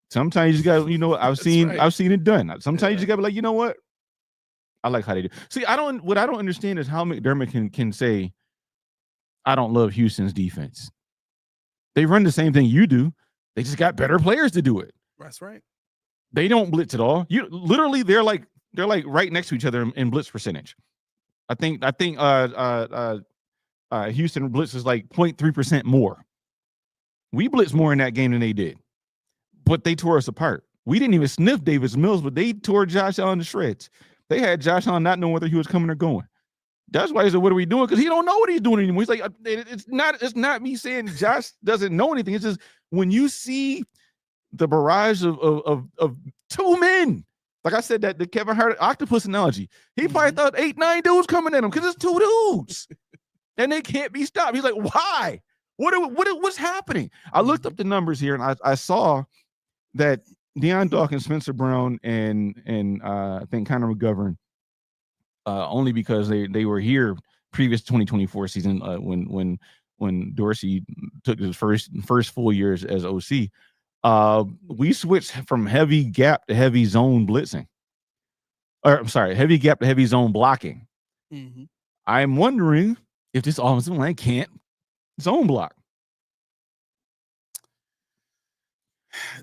Sometimes you just got, I've seen it done. Sometimes you just got to be like, you know what? I like how they do. See, what I don't understand is how McDermott can say, I don't love Houston's defense. They run the same thing you do. They just got better players to do it. That's right. They don't blitz at all. Literally, they're like right next to each other in blitz percentage. I think Houston blitzes like 0.3% more. We blitzed more in that game than they did, but they tore us apart. We didn't even sniff Davis Mills, but they tore Josh Allen to shreds. They had Josh Allen not knowing whether he was coming or going. That's why he said, what are we doing? Because he don't know what he's doing anymore. He's like, it's not me saying Josh doesn't know anything. It's just when you see the barrage of 2 men, like I said, that the Kevin Hart octopus analogy, he probably thought 8-9 dudes coming at him because it's 2 dudes and they can't be stopped. He's like, why? What's happening? I looked up the numbers here and I saw that Deion Dawkins, Spencer Brown, and I think Connor McGovern, only because they were here previous 2024 season when Dorsey took his first full years as OC. We switched from heavy gap to heavy zone blitzing. Or I'm sorry, heavy gap to heavy zone blocking. I'm wondering if this offensive line can't zone block.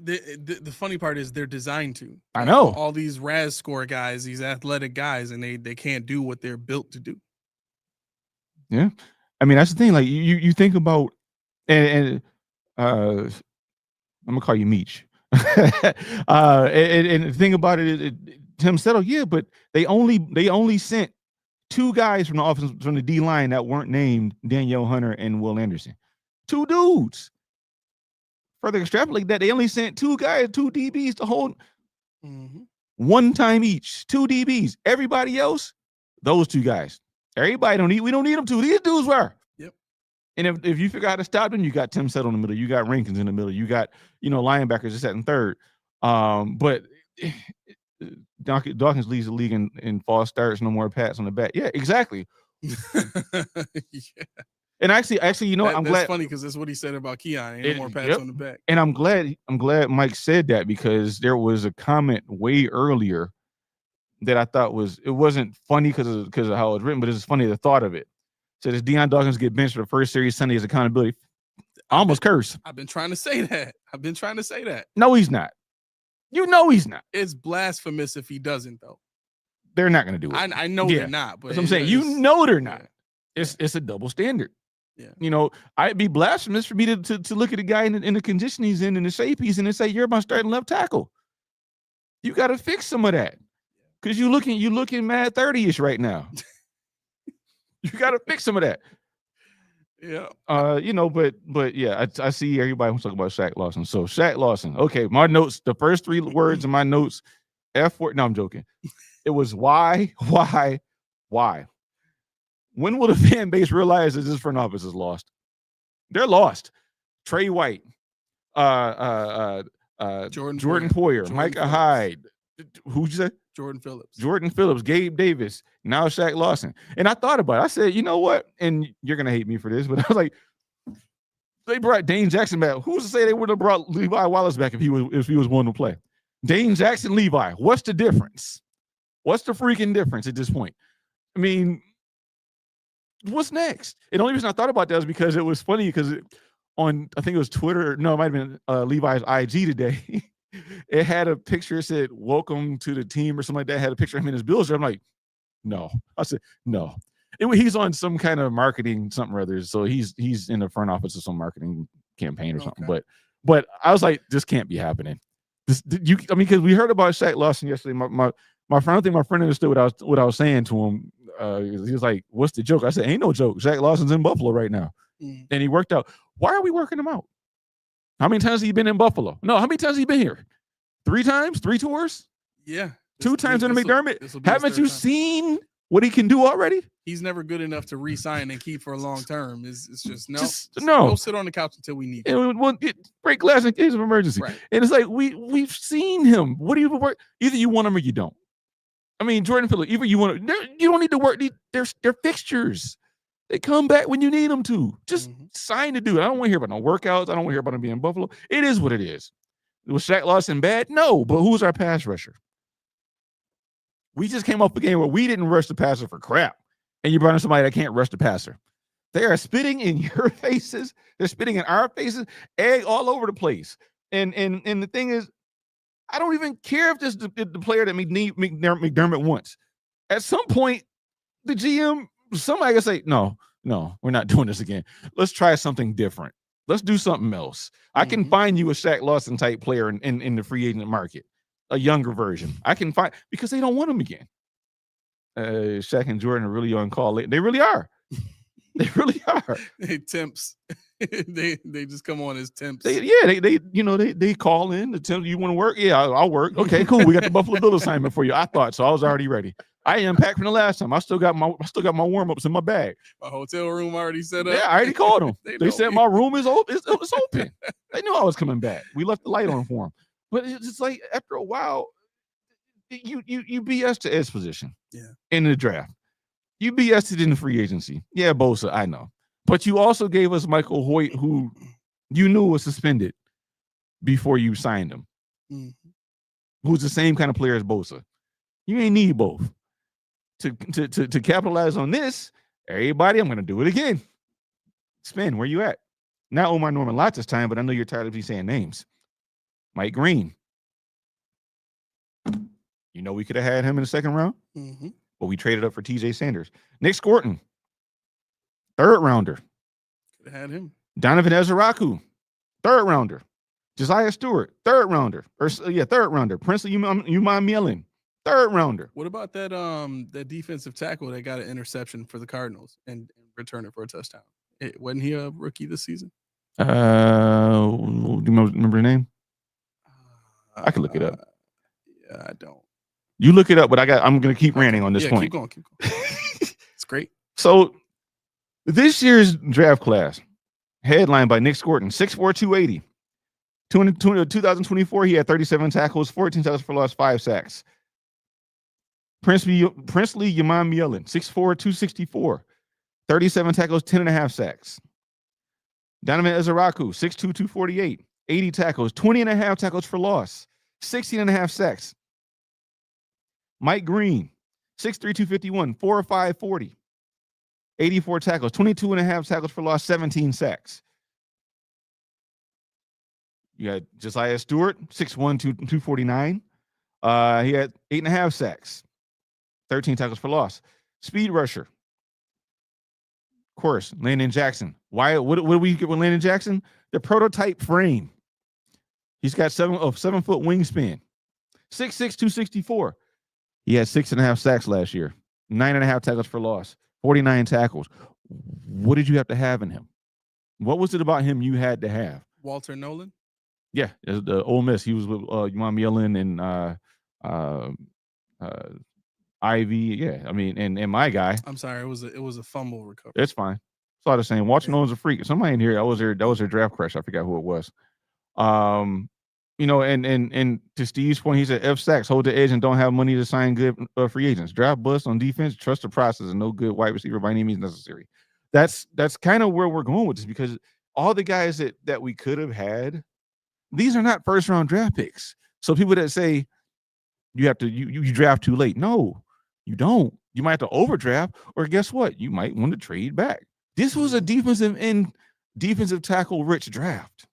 The funny part is they're designed to. I know. All these RAS score guys, these athletic guys, and they can't do what they're built to do. Yeah. I mean, that's the thing. Like you think about and I'm gonna call you Meech. And the thing about it, Tim Settle, yeah, but they only sent 2 guys from the offense from the D line that weren't named Danielle Hunter and Will Anderson. 2 dudes. Further extrapolate that, they only sent 2 guys, 2 DBs to hold one time each. 2 DBs. Everybody else, those 2 guys. Everybody we don't need them to. These dudes were. Yep. And if you figure out how to stop them, you got Tim Settle in the middle, you got Rankins in the middle, you got linebackers just at in third. But Dawkins leads the league in false starts, no more pats on the back. Yeah, exactly. Yeah. And actually, I'm glad. That's funny because that's what he said about Keon. Ain't no more pats on the back. And I'm glad Mike said that, because there was a comment way earlier that I thought it wasn't funny because of how it's written, but it's funny the thought of it. So does Deion Dawkins get benched for the first series Sunday as accountability? I almost curse. I've been trying to say that. No, he's not. You know he's not. It's blasphemous if he doesn't, though. They're not going to do it. I know they're not. But that's what I'm saying. You know they're not. It's a double standard. Yeah. I'd be blasphemous for me to look at a guy in the condition he's in and the shape he's in and say, you're my starting left tackle. You got to fix some of that, because you looking mad 30-ish right now. You got to fix some of that. Yeah. But yeah, I see everybody wants to talk about Shaq Lawson. So Shaq Lawson. Okay, my notes, the first 3 words in my notes, F word. No, I'm joking. It was why. When will the fan base realize that this front office is lost? They're lost. Trey White, Jordan Poyer, Micah Hyde. Who'd you say? Jordan Phillips, Gabe Davis, now Shaq Lawson. And I thought about it. I said, you know what? And you're gonna hate me for this, but I was like, they brought Dane Jackson back. Who's to say they would have brought Levi Wallace back if he was willing to play? Dane Jackson, Levi. What's the difference? What's the freaking difference at this point? I mean, what's next? And the only reason I thought about that was because it was funny, because on, I think it was Twitter. No, it might have been Levi's IG today. It had a picture. It said, "Welcome to the team," or something like that. It had a picture of him in his Bills. I'm like, no. I said, no. He's on some kind of marketing something or other. So he's in the front office of some marketing campaign or something. But I was like, this can't be happening. Because we heard about Shaq Lawson yesterday. My friend, I think my friend understood what I was saying to him. He was like, "What's the joke?" I said, "Ain't no joke. Shaq Lawson's in Buffalo right now." And he worked out. Why are we working him out? How many times has he been in Buffalo? No, how many times has he been here? 3 times? 3 tours? Yeah. 2 times under McDermott? Haven't you seen what he can do already? He's never good enough to re-sign and keep for a long term. It's just no. Go sit on the couch until we need you. Break glass in case of emergency. Right. And it's like, we've seen him. What do you work? Either you want him or you don't. I mean, Jordan Phillips, either you want to, you don't need to work. They're fixtures. They come back when you need them to. Just sign the dude. I don't want to hear about no workouts. I don't want to hear about him being in Buffalo. It is what it is. Was Shaq Lawson bad? No, but who's our pass rusher? We just came off a game where we didn't rush the passer for crap, and you brought in somebody that can't rush the passer. They are spitting in your faces. They're spitting in our faces, egg all over the place. And the thing is, I don't even care if this is the player that McDermott wants. At some point, the GM, somebody can say, no, we're not doing this again. Let's try something different. Let's do something else. I can find you a Shaq Lawson type player in the free agent market, a younger version. I can find, because they don't want him again. Shaq and Jordan are really on call. They really are. They really are. They temps. they just come on as temps. They call in to tell you want to work. Yeah, I'll work. Okay, cool. We got the Buffalo Bill assignment for you. I thought so. I was already ready. I unpacked from the last time. I still got my warm-ups in my bag. My hotel room already set up. Yeah, I already called them. they said my room is open. It's open. They knew I was coming back. We left the light on for them. But it's like, after a while, you BS to Ed's position. Yeah. In the draft. You BS'd in the free agency. Yeah, Bosa, I know. But you also gave us Michael Hoyt, who you knew was suspended before you signed him. Who's the same kind of player as Bosa. You ain't need both. To capitalize on this, everybody, I'm going to do it again. Spin, where you at? Not Omar Norman Lott this time, but I know you're tired of me saying names. Mike Green. You know we could have had him in the second round, but we traded up for TJ Sanders. Nick Scorton. 3rd rounder. Could have had him. Donovan Ezeraku, 3rd rounder. Josiah Stewart, 3rd rounder. 3rd rounder. Princely Umanmielen, 3rd rounder. What about that defensive tackle that got an interception for the Cardinals and returned it for a touchdown? Wasn't he a rookie this season? Do you remember the name? I can look it up. Yeah, I don't. You look it up, but I'm gonna keep ranting on this point. Keep going. It's great. So this year's draft class, headlined by Nick Scorton, 6'4", 280. 2024, he had 37 tackles, 14 tackles for loss, 5 sacks. Princely Umanmielen, 6'4", 264. 37 tackles, 10.5 sacks. Donovan Ezeraku, 6'2", 248. 80 tackles, 20.5 tackles for loss, 16.5 sacks. Mike Green, 6'3", 251. 4'5", 40. 84 tackles, 22.5 tackles for loss, 17 sacks. You got Josiah Stewart, 6'1", 249. He had 8.5 sacks, 13 tackles for loss. Speed rusher. Of course, Landon Jackson. What do we get with Landon Jackson? The prototype frame. He's got 7-foot wingspan. 6'6", 264. He had 6.5 sacks last year. 9.5 tackles for loss. 49 tackles. What did you have to have in him? What was it about him you had to have? Walter Nolan? Yeah, the Ole Miss. He was with Umanmielen and Ivy. Yeah, I mean, and my guy. I'm sorry, it was a fumble recovery. It's fine. It's all the same. Walter Nolan's a freak. Somebody in here, that was their draft crush. I forgot who it was. And to Steve's point, he said F sacks, hold the edge, and don't have money to sign good free agents. Draft bust on defense, trust the process, and no good wide receiver by any means necessary. That's kind of where we're going with this, because all the guys that we could have had, these are not first round draft picks. So people that say you draft too late, no, you don't. You might have to overdraft, or guess what? You might want to trade back. This was a defensive tackle rich draft.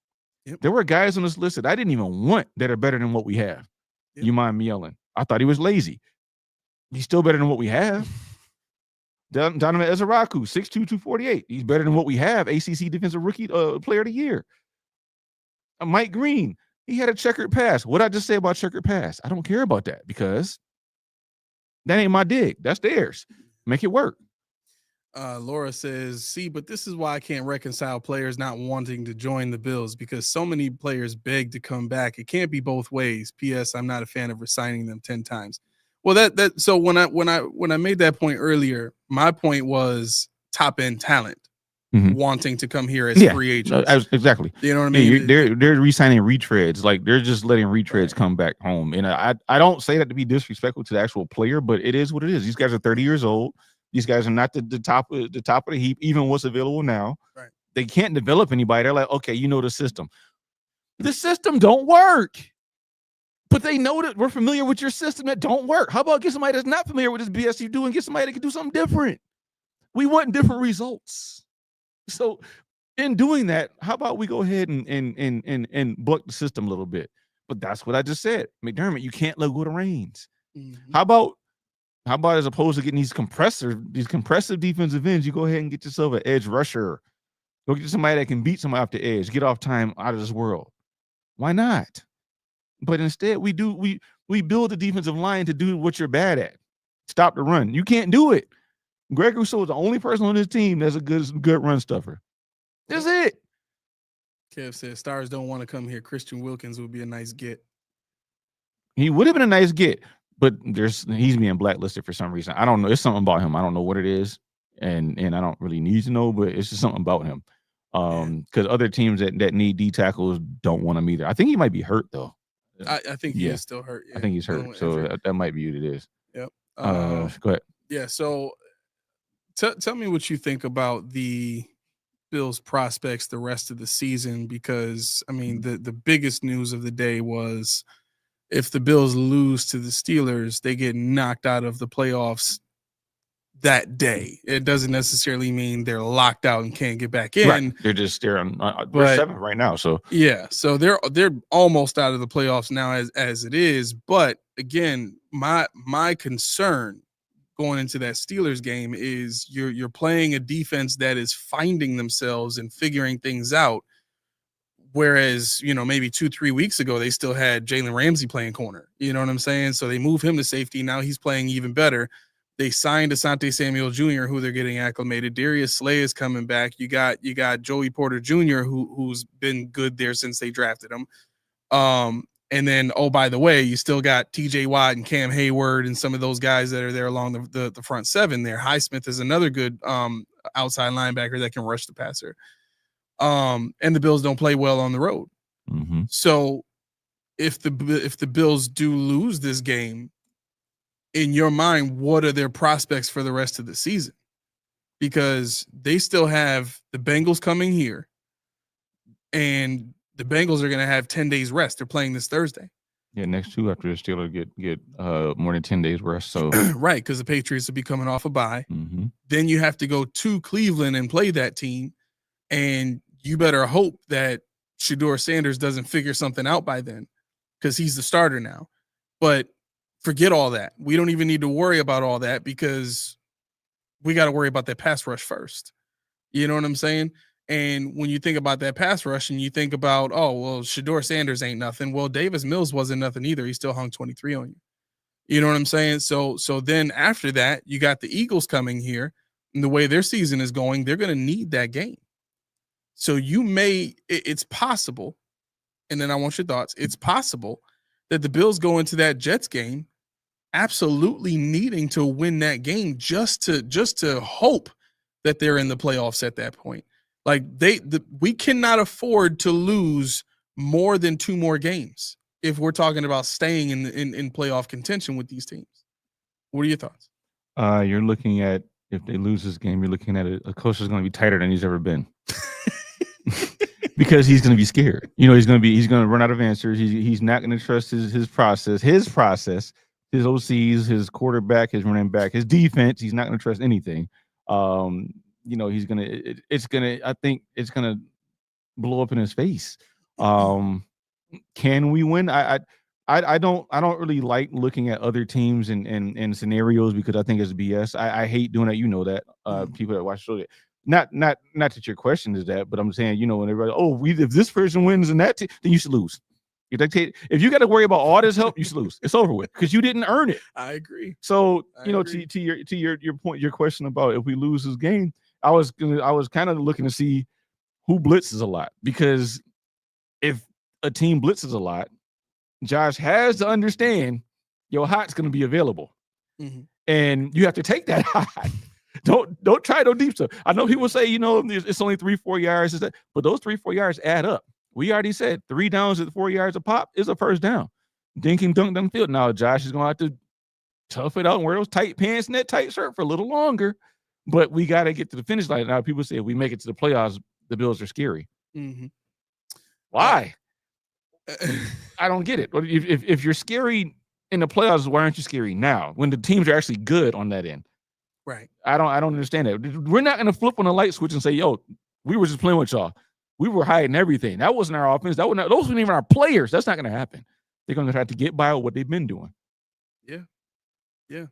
Yep. There were guys on this list that I didn't even want that are better than what we have. Yep. Umanmielen. I thought he was lazy. He's still better than what we have. Donovan Ezeraku, 6'2", 248. He's better than what we have. ACC Defensive Rookie Player of the Year. Mike Green, he had a checkered pass. What did I just say about checkered pass? I don't care about that, because that ain't my dig. That's theirs. Make it work. Laura says, see, but this is why I can't reconcile players not wanting to join the Bills, because so many players beg to come back. It can't be both ways. P.S. I'm not a fan of resigning them 10 times. Well, so when I made that point earlier, my point was top end talent wanting to come here as free agents. Exactly. You know what I mean? They're re-signing retreads. Like, they're just letting retreads come back home. And I don't say that to be disrespectful to the actual player, but it is what it is. These guys are 30 years old. These guys are not the top of the heap, even what's available now. Right. They can't develop anybody. They're like, okay, you know the system. The system don't work. But they know that we're familiar with your system that don't work. How about get somebody that's not familiar with this BS you do and get somebody that can do something different? We want different results. So in doing that, how about we go ahead and buck the system a little bit? But that's what I just said. McDermott, you can't let go of the reins. Mm-hmm. How about as opposed to getting these compressive defensive ends, you go ahead and get yourself an edge rusher. Go get somebody that can beat somebody off the edge, get off time out of this world. Why not? But instead, we build the defensive line to do what you're bad at. Stop the run. You can't do it. Greg Rousseau is the only person on this team that's a good run stuffer. That's it. Kev said Stars don't want to come here. Christian Wilkins would be a nice get. He would have been a nice get, but he's being blacklisted for some reason. I don't know. It's something about him. I don't know what it is, and I don't really need to know, but it's just something about him. Because other teams that need D tackles don't want him either. I think he might be hurt though. I think he is still hurt. Yeah. I think he's hurt. So that might be what it is. Yep. Go ahead. Yeah. So tell me what you think about the Bills prospects the rest of the season, because I mean the biggest news of the day was if the Bills lose to the Steelers, they get knocked out of the playoffs that day. It doesn't necessarily mean they're locked out and can't get back in. Right. They're on we're 7th right now. So yeah, so they're almost out of the playoffs now as it is. But again, my concern going into that Steelers game is you're playing a defense that is finding themselves and figuring things out. Whereas, maybe 2-3 weeks ago, they still had Jalen Ramsey playing corner. You know what I'm saying? So they move him to safety. Now he's playing even better. They signed Asante Samuel Jr., who they're getting acclimated. Darius Slay is coming back. You got Joey Porter Jr., who's been good there since they drafted him. And then, oh, by the way, you still got TJ Watt and Cam Hayward and some of those guys that are there along the front seven there. Highsmith is another good outside linebacker that can rush the passer. And the Bills don't play well on the road. Mm-hmm. So if the Bills do lose this game, in your mind, what are their prospects for the rest of the season? Because they still have the Bengals coming here, and the Bengals are going to have 10 days rest. They're playing this Thursday. Yeah, next two after the Steelers get more than 10 days rest. So right, because the Patriots will be coming off a bye. Mm-hmm. Then you have to go to Cleveland and play that team, and you better hope that Shedeur Sanders doesn't figure something out by then, because he's the starter now. But forget all that. We don't even need to worry about all that, because we got to worry about that pass rush first. You know what I'm saying? And when you think about that pass rush and you think about, oh, well, Shedeur Sanders ain't nothing. Well, Davis Mills wasn't nothing either. He still hung 23 on you. You know what I'm saying? So then after that, you got the Eagles coming here, and the way their season is going, they're going to need that game. So it's possible, and then I want your thoughts. It's possible that the Bills go into that Jets game absolutely needing to win that game just to hope that they're in the playoffs at that point. Like we cannot afford to lose more than 2 more games if we're talking about staying in playoff contention with these teams. What are your thoughts? You're looking at, if they lose this game, you're looking at a coach that's going to be tighter than he's ever been. Because he's going to be scared. He's going to run out of answers. He's not going to trust his process, his OCs, his quarterback, his running back, his defense. He's not going to trust anything. He's going to, I think it's going to blow up in his face. Can we win? I don't really like looking at other teams and scenarios, because I think it's BS. I hate doing that. You know that. People that watch the show. Not that your question is that, but I'm saying, when everybody, if this person wins and that, then you should lose. If you got to worry about all this help, you should lose. It's over with, because you didn't earn it. I agree. So to your point, your question about if we lose this game, I was kind of looking to see who blitzes a lot, because if a team blitzes a lot, Josh has to understand your hot's going to be available, and you have to take that hot. Don't try no deep stuff. I know people say, it's only 3-4 yards, but those 3-4 yards add up. We already said 3 downs at 4 yards a pop is a first down. Dink and dunk down the field. Now Josh is going to have to tough it out and wear those tight pants and that tight shirt for a little longer, but we got to get to the finish line. Now people say if we make it to the playoffs, the Bills are scary. Mm-hmm. Why? I don't get it. If you're scary in the playoffs, why aren't you scary now when the teams are actually good on that end? Right. I don't understand that. We're not going to flip on the light switch and say, yo, we were just playing with y'all. We were hiding everything. That wasn't our offense. Those weren't even our players. That's not going to happen. They're going to try to get by with what they've been doing. Yeah.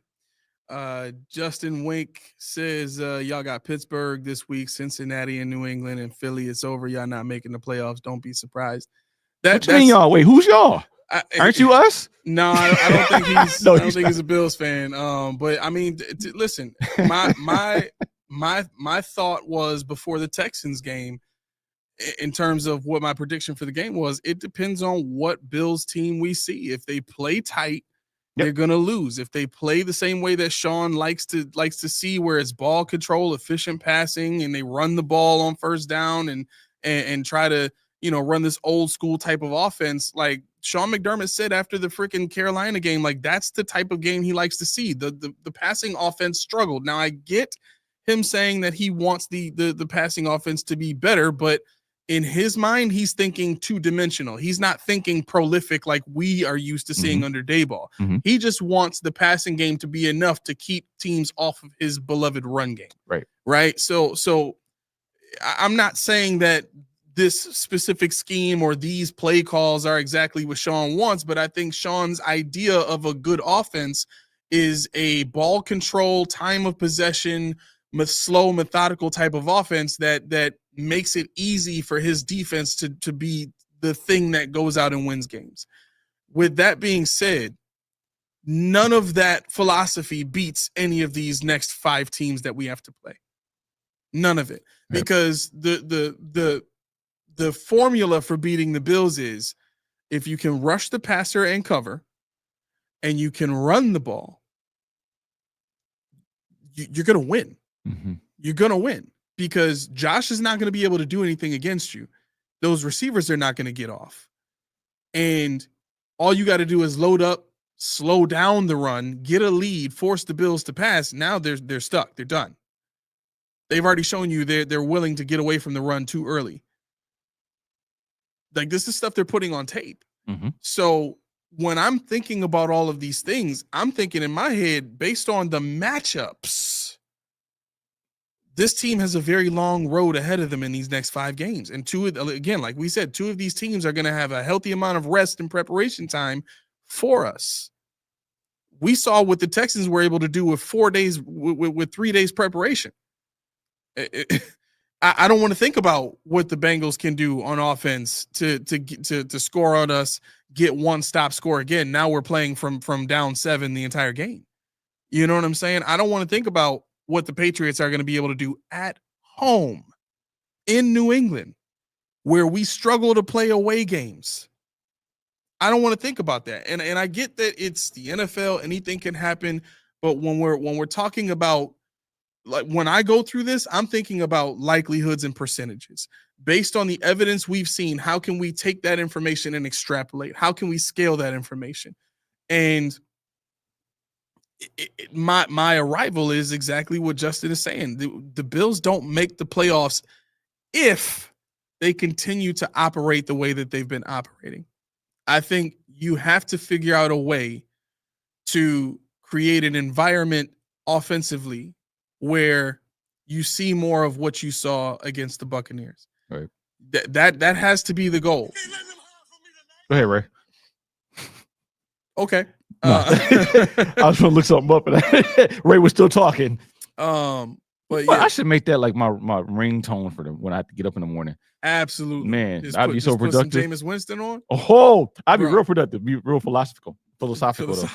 Justin Wink says, y'all got Pittsburgh this week, Cincinnati and New England and Philly. It's over. Y'all not making the playoffs. Don't be surprised. What you mean, y'all? Wait, who's y'all? Aren't you us? No, I don't think he's. I don't think he's a Bills fan. But I mean, listen, my thought was before the Texans game, in terms of what my prediction for the game was, it depends on what Bills team we see. If they play tight, they're gonna lose. If they play the same way that Sean likes to see, where it's ball control, efficient passing, and they run the ball on first down and try to run this old school type of offense, like Sean McDermott said after the freaking Carolina game, like that's the type of game he likes to see. The passing offense struggled. Now I get him saying that he wants the passing offense to be better, but in his mind, he's thinking 2-dimensional. He's not thinking prolific like we are used to seeing under Daboll. He just wants the passing game to be enough to keep teams off of his beloved run game. Right. So I'm not saying that this specific scheme or these play calls are exactly what Sean wants, but I think Sean's idea of a good offense is a ball control, time of possession, slow, methodical type of offense that makes it easy for his defense to be the thing that goes out and wins games. With that being said, none of that philosophy beats any of these next 5 teams that we have to play. None of it. Yep. Because the formula for beating the Bills is if you can rush the passer and cover and you can run the ball, you're going to win. Mm-hmm. You're going to win because Josh is not going to be able to do anything against you. Those receivers are not going to get off. And all you got to do is load up, slow down the run, get a lead, force the Bills to pass. Now they're stuck. They're done. They've already shown you they're willing to get away from the run too early. Like, this is stuff they're putting on tape. Mm-hmm. So when I'm thinking about all of these things, I'm thinking in my head, based on the matchups, this team has a very long road ahead of them in these next 5 games. And again, like we said, 2 of these teams are going to have a healthy amount of rest and preparation time for us. We saw what the Texans were able to do with 4 days, with 3 days preparation. I don't want to think about what the Bengals can do on offense to score on us, get one stop score again. Now we're playing from down 7 the entire game. You know what I'm saying? I don't want to think about what the Patriots are going to be able to do at home in New England, where we struggle to play away games. I don't want to think about that. And I get that it's the NFL, anything can happen, but when we're talking about, like, when I go through this, I'm thinking about likelihoods and percentages. Based on the evidence we've seen, how can we take that information and extrapolate? How can we scale that information? And my arrival is exactly what Justin is saying. The Bills don't make the playoffs if they continue to operate the way that they've been operating. I think you have to figure out a way to create an environment offensively where you see more of what you saw against the Buccaneers. Right. That has to be the goal. Go ahead, Ray. Okay. No. I was trying to look something up, and Ray was still talking. But yeah, I should make that like my ringtone for them when I have to get up in the morning. absolutely, Man, Just I'd be so put some productive. Jameis Winston on. Oh, I'd be Bro. real productive, be real philosophical though.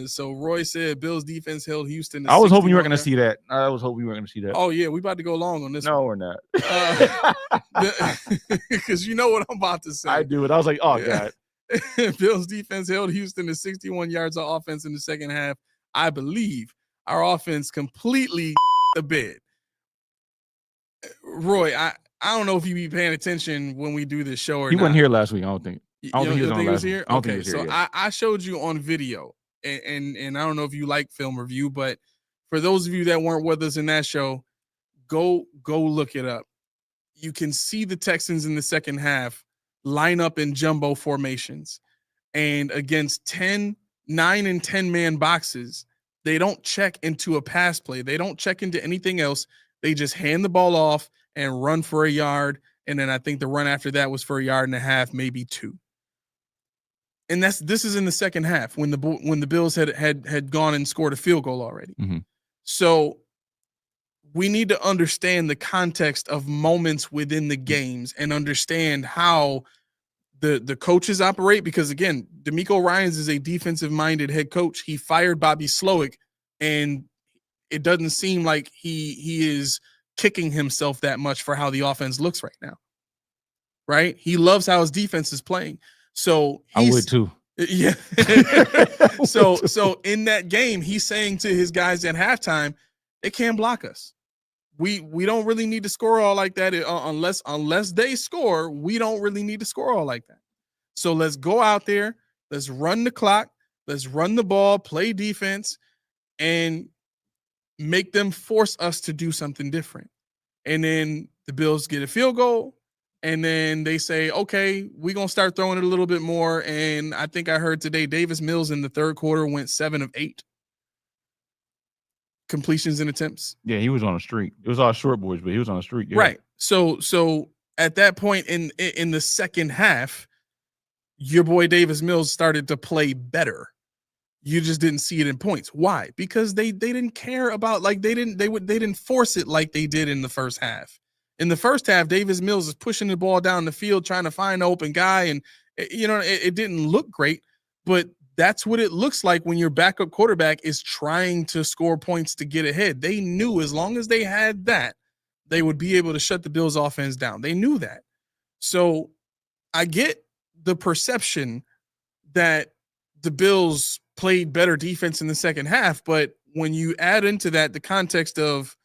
So Roy said Bills defense held Houston. I was hoping you weren't 61 going to see that. I was hoping you weren't going to see that. Oh yeah, we about to go long on this. No, we're not. Because you know what I'm about to say. I do it. I was like, oh Yeah. God. Bills defense held Houston to 61 yards of offense in the second half. I believe our offense completely the bed. Roy, I don't know if you be paying attention when we do this show or He not. wasn't here last week. I don't think. You I don't think he was don't on think last week. here? I don't think he Okay, was here so yet. I showed you on video, and I don't know if you like film review, but for those of you that weren't with us in that show, go look it up. You can see the Texans in the second half line up in jumbo formations, and against 9 and 10 man boxes, they don't check into a pass play. They don't check into anything else. They just hand the ball off and run for a yard. And then I think the run after that was for 1.5 yards, maybe 2. And this is in the second half when the Bills had gone and scored a field goal already. Mm-hmm. So we need to understand the context of moments within the games and understand how the coaches operate, because again, DeMeco Ryans is a defensive-minded head coach. He fired Bobby Slowick, and it doesn't seem like he is kicking himself that much for how the offense looks right now. Right? He loves how his defense is playing. So I would too. Yeah. So in that game, he's saying to his guys at halftime, they can't block us. We don't really need to score all like that unless they score. We don't really need to score all like that. So let's go out there. Let's run the clock. Let's run the ball, play defense, and make them force us to do something different. And then the Bills get a field goal, and then they say, okay, we're going to start throwing it a little bit more. And I think I heard today Davis Mills in the third quarter went 7 of 8 completions and attempts. Yeah, he was on a streak. It was all short boys, but he was on a streak. Yeah. Right. So at that point in the second half, your boy Davis Mills started to play better. You just didn't see it in points. Why? Because they didn't care about, like, they didn't force it like they did in the first half. In the first half, Davis Mills is pushing the ball down the field trying to find an open guy, and it didn't look great, but that's what it looks like when your backup quarterback is trying to score points to get ahead. They knew as long as they had that, they would be able to shut the Bills offense down. They knew that. So I get the perception that the Bills played better defense in the second half, but when you add into that the context of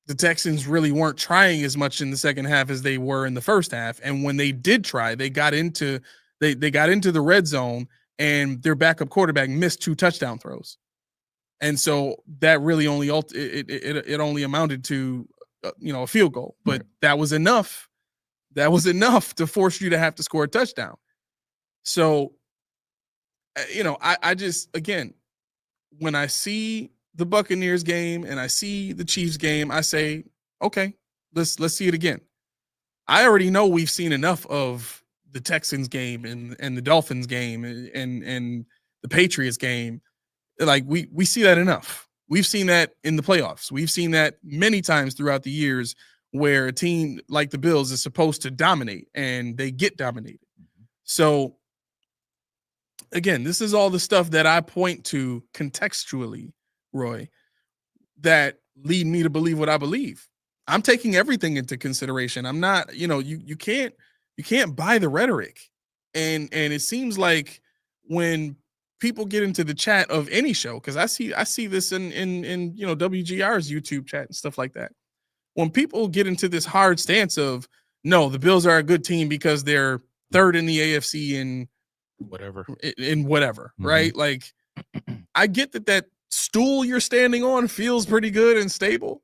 the Texans really weren't trying as much in the second half as they were in the first half, and when they did try, they got into the red zone, and their backup quarterback missed 2 touchdown throws, and so that really only it only amounted to a field goal, but that was enough. That was enough to force you to have to score a touchdown. So, I just, again, when I see the Buccaneers game and I see the Chiefs game, I say, okay, let's see it again. I already know we've seen enough of the Texans game and the Dolphins game and the Patriots game. Like, we see that enough. We've seen that in the playoffs. We've seen that many times throughout the years where a team like the Bills is supposed to dominate and they get dominated. So, again, this is all the stuff that I point to contextually, Roy, that lead me to believe what I believe. I'm taking everything into consideration. I'm not, you can't buy the rhetoric. And it seems like when people get into the chat of any show, because I see this in WGR's YouTube chat and stuff like that. When people get into this hard stance of, no, the Bills are a good team because they're third in the AFC in whatever, right? Like, I get that stool you're standing on feels pretty good and stable,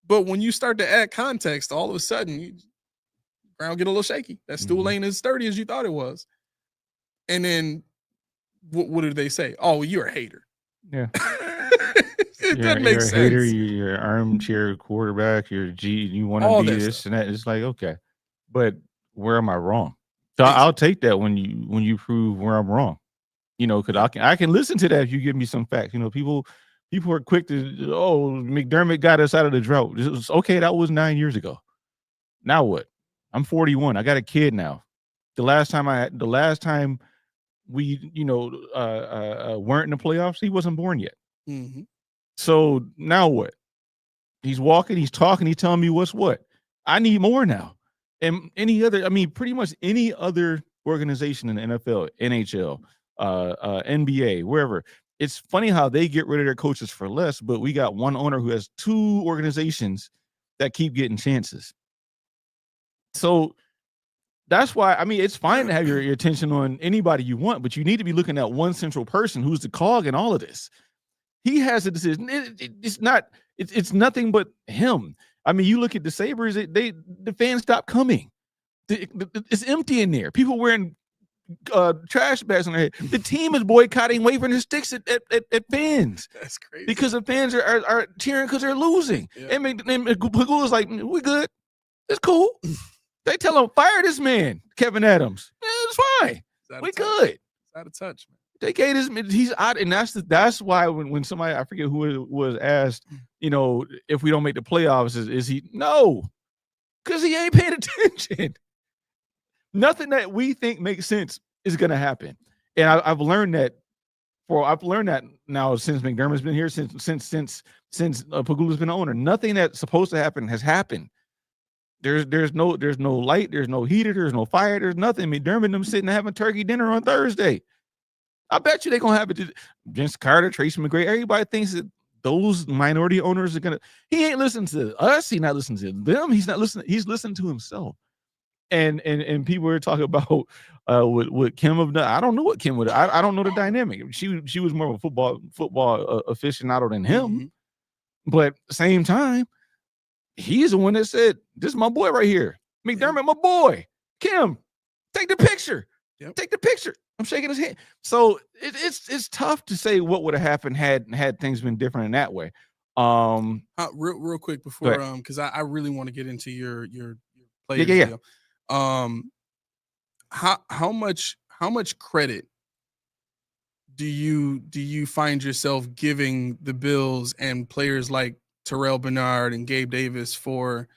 but when you start to add context, all of a sudden ground get a little shaky. That stool ain't as sturdy as you thought it was. And then what did they say? Oh, you're a hater. Yeah. It doesn't make sense. Hater, you're armchair quarterback, you want to be this and that. It's like, okay, but where am I wrong? So I'll take that when you prove where I'm wrong, because I can listen to that if you give me some facts. People are quick to, McDermott got us out of the drought. It was okay. That was 9 years ago. Now what? I'm 41. I got a kid now. The last time we weren't in the playoffs, he wasn't born yet. Mm-hmm. So now what? He's walking, he's talking, he's telling me what's what. I need more now. And pretty much any other organization in the NFL, NHL, NBA, wherever, it's funny how they get rid of their coaches for less, but we got one owner who has 2 organizations that keep getting chances. So that's why, it's fine to have your attention on anybody you want, but you need to be looking at one central person who's the cog in all of this. He has a decision. It's nothing but him. You look at the Sabres, the fans stopped coming. It's empty in there. People wearing trash bags on their head. The team is boycotting, waving their sticks at fans. That's crazy. Because the fans are cheering because they're losing. Yeah. And Pagula's like, we good. It's cool. They tell him, fire this man, Kevin Adams. Yeah, it's fine. We good. It's out of touch, man. They gave this, he's out, and that's why when somebody, I forget who it was, asked, if we don't make the playoffs, is he? No, because he ain't paying attention. Nothing that we think makes sense is gonna happen, and I've learned that now since McDermott's been here, since Pagula's been the owner. Nothing that's supposed to happen has happened. There's no light, there's no heater, there's no fire, there's nothing. McDermott and them sitting having turkey dinner on Thursday. I bet you they're gonna have it. Vince Carter, Tracy McGrady, everybody thinks that those minority owners are gonna. He ain't listening to us. He's not listening to them. He's not listening. He's listening to himself. And people were talking about what Kim have done. I don't know what Kim would. I don't know the dynamic. She was more of a football aficionado than him. But at the same time, he's the one that said, "This is my boy right here, McDermott, my boy. Kim, take the picture. Yep. Take the picture." I'm shaking his hand. So it's tough to say what would have happened had things been different in that way. Real quick before because I really want to get into your players. Yeah. How much credit do you find yourself giving the Bills and players like Terrell Bernard and Gabe Davis for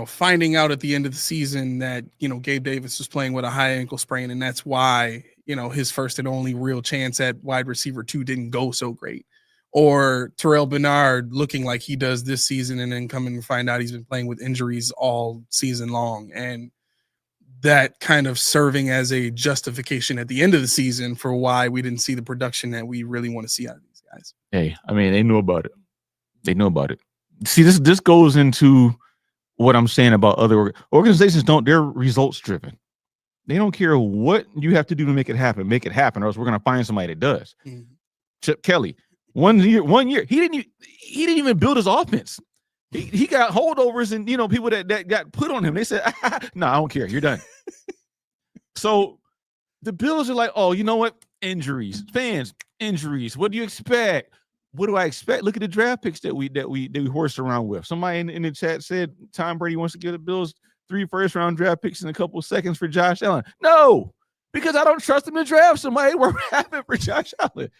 finding out at the end of the season that, Gabe Davis was playing with a high ankle sprain, and that's why, his first and only real chance at wide receiver 2 didn't go so great. Or Terrell Bernard looking like he does this season and then coming to find out he's been playing with injuries all season long. And that kind of serving as a justification at the end of the season for why we didn't see the production that we really want to see out of these guys. Hey, I mean, they knew about it. They know about it. See, this goes into what I'm saying about other organizations. They're results driven. They don't care what you have to do to make it happen, or else we're going to find somebody that does. Mm-hmm. Chip Kelly, one year, he didn't even build his offense. He got holdovers and, people that got put on him. They said, no, I don't care. You're done. So the Bills are like, oh, you know what? Injuries, fans, injuries. What do you expect? What do I expect? Look at the draft picks that we horse around with. Somebody in the chat said Tom Brady wants to give the Bills 3 first-round draft picks in a couple of seconds for Josh Allen. No, because I don't trust him to draft somebody. We're having for Josh Allen.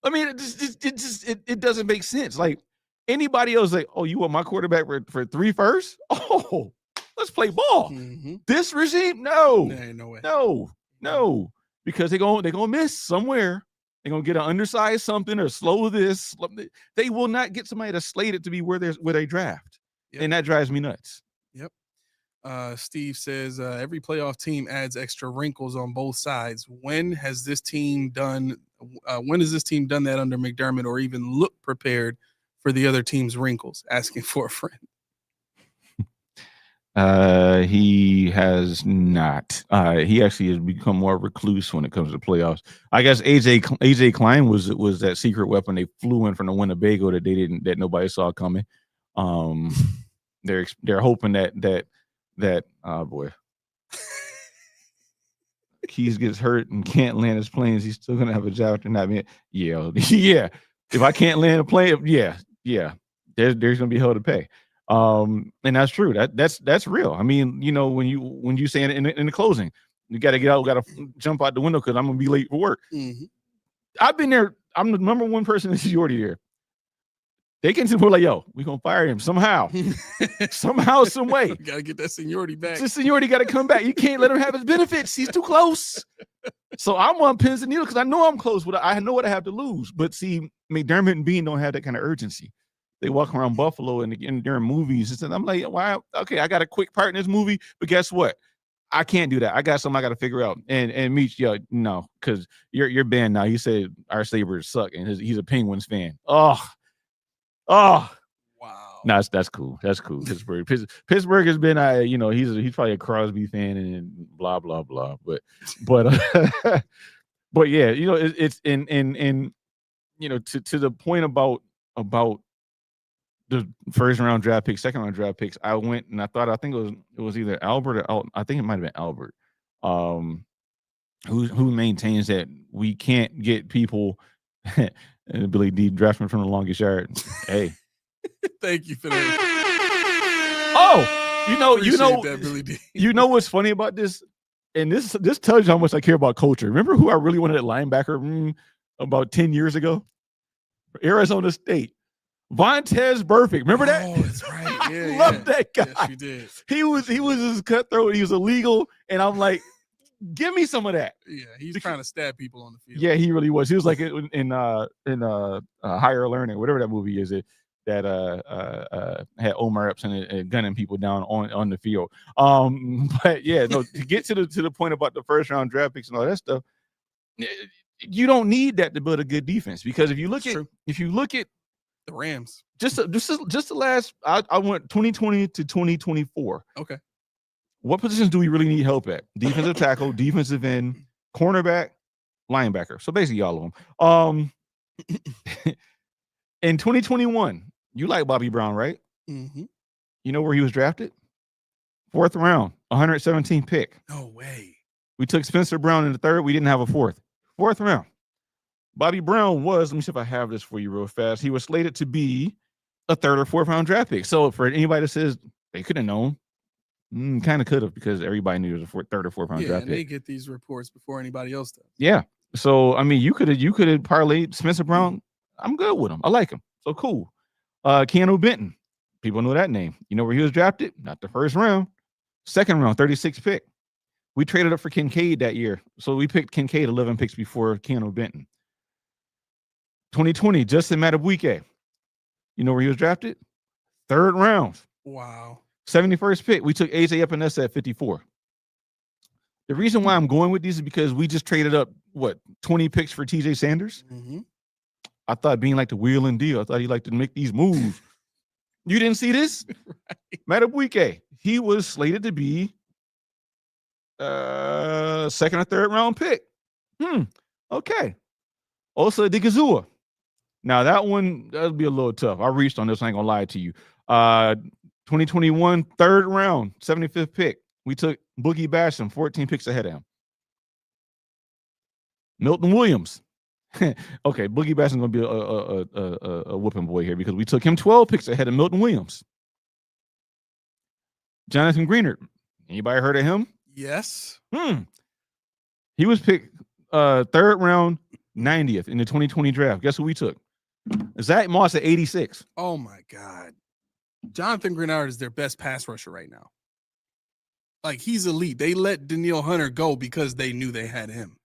I mean, it doesn't make sense. Like anybody else, like, oh, you want my quarterback for 3 firsts? Oh, let's play ball. Mm-hmm. This regime, no, no way, no, because they're gonna miss somewhere. They're going to get an undersized something or slow this. They will not get somebody that's slated to be where they draft. Yep. And that drives me nuts. Yep. Steve says, every playoff team adds extra wrinkles on both sides. When has this team done that under McDermott, or even look prepared for the other team's wrinkles? Asking for a friend. He has not. He actually has become more recluse when it comes to playoffs. I guess AJ Klein was that secret weapon they flew in from the Winnebago that nobody saw coming. They're hoping that oh boy, Keys gets hurt and can't land his planes. He's still gonna have a job after not being. Yeah. If I can't land a plane, yeah. There's gonna be hell to pay. And that's true. That's real. I mean, when you say it in the closing, you got to get out, got to jump out the window because I'm gonna be late for work. Mm-hmm. I've been there. I'm the number one person in seniority there. They can say, we're like, yo, we're gonna fire him somehow, some way. Gotta get that seniority back. The seniority got to come back. You can't let him have his benefits. He's too close. So I'm on pins and needles because I know I'm close. I know what I have to lose. But see, McDermott and Bean don't have that kind of urgency. They walk around Buffalo and during movies. And I'm like, why? Okay, I got a quick part in this movie, but guess what? I can't do that. I got something I got to figure out. And Meech, no, because you're banned now. He said our Sabres suck, and he's a Penguins fan. Oh, wow. No, that's cool. That's cool. Pittsburgh has been, he's probably a Crosby fan and blah blah blah. But but yeah, it's in to the point about the first round draft picks, second round draft picks, I went and I think it was either Albert or Elton. I think it might have been Albert, who maintains that we can't get people and Billy D draftman from the longest yard. Hey, thank you for that. Oh, that, Billy D. You know what's funny about this, and this tells you how much I care about culture. Remember who I really wanted at linebacker about 10 years ago? Arizona State. Vontaze Burfict. Remember that? Oh, that's right. Yeah, love that guy. Yes, you did. He was as cutthroat. He was illegal, and I'm like, give me some of that. Yeah, he's trying to stab people on the field. Yeah, he really was. He was like in Higher Learning, whatever that movie is. That had Omar Epps and gunning people down on the field. But yeah, no. To get to the point about the first round draft picks and all that stuff, you don't need that to build a good defense, because if you look at the Rams, just the last, I went 2020 to 2024. Okay. What positions do we really need help at? Defensive tackle, defensive end, cornerback, linebacker. So basically all of them. In 2021, you like Bobby Brown, right? Mm-hmm. You know where he was drafted? 4th round, 117th pick. No way. We took Spencer Brown in the 3rd. We didn't have a 4th round. Bobby Brown was, let me see if I have this for you real fast. He was slated to be a 3rd or 4th round draft pick. So for anybody that says they could have known, Kind of could have, because everybody knew it was a third or fourth round Yeah, draft and they pick. get these reports before anybody else does. Yeah. So I mean, you could have parlayed Spencer Brown. I'm good with him. I like him. So cool. Keanu Benton. People know that name. You know where he was drafted? Not the first round. Second round, 36th pick. We traded up for Kincaid that year. So we picked Kincaid 11 picks before Keanu Benton. 2020, Justin Madubuike. You know where he was drafted? Third round. Wow. 71st pick. We took AJ Epinesa at 54. The reason why I'm going with these is because we just traded up, 20 picks for TJ Sanders? Mm-hmm. I thought being like the wheel and deal. I thought he liked to make these moves. You didn't see this? Right. Madubuike. He was slated to be second or third round pick. Okay. Osa Odighizuwa. Now that one, that'll be a little tough. I reached on this, I ain't gonna lie to you. 2021, third round, 75th pick. We took Boogie Basham, 14 picks ahead of him. Milton Williams. Okay, Boogie Basham's gonna be a whooping boy here because we took him 12 picks ahead of Milton Williams. Jonathan Greenard. Anybody heard of him? Yes. He was picked third round, 90th in the 2020 draft. Guess who we took? Zach Moss at 86. Oh my God. Jonathan Grenard is their best pass rusher right now. Like, he's elite. They let Danielle Hunter go because they knew they had him.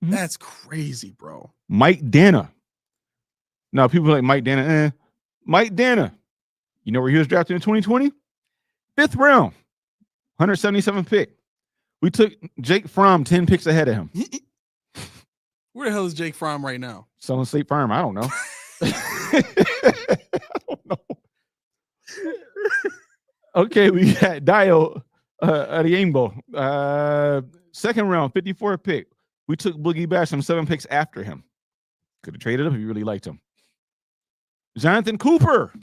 That's crazy, bro. Mike Dana. Now, people are like Mike Dana. Mike Dana. You know where he was drafted in 2020? Fifth round, 177th pick. We took Jake Fromm 10 picks ahead of him. Where the hell is Jake Fromm right now? Selling State Farm. I don't know. I don't know. Okay, we got Dio Adiembo. Second round, 54th pick. We took Boogie Basham 7 picks after him. Could have traded him if you really liked him. Jonathan Cooper.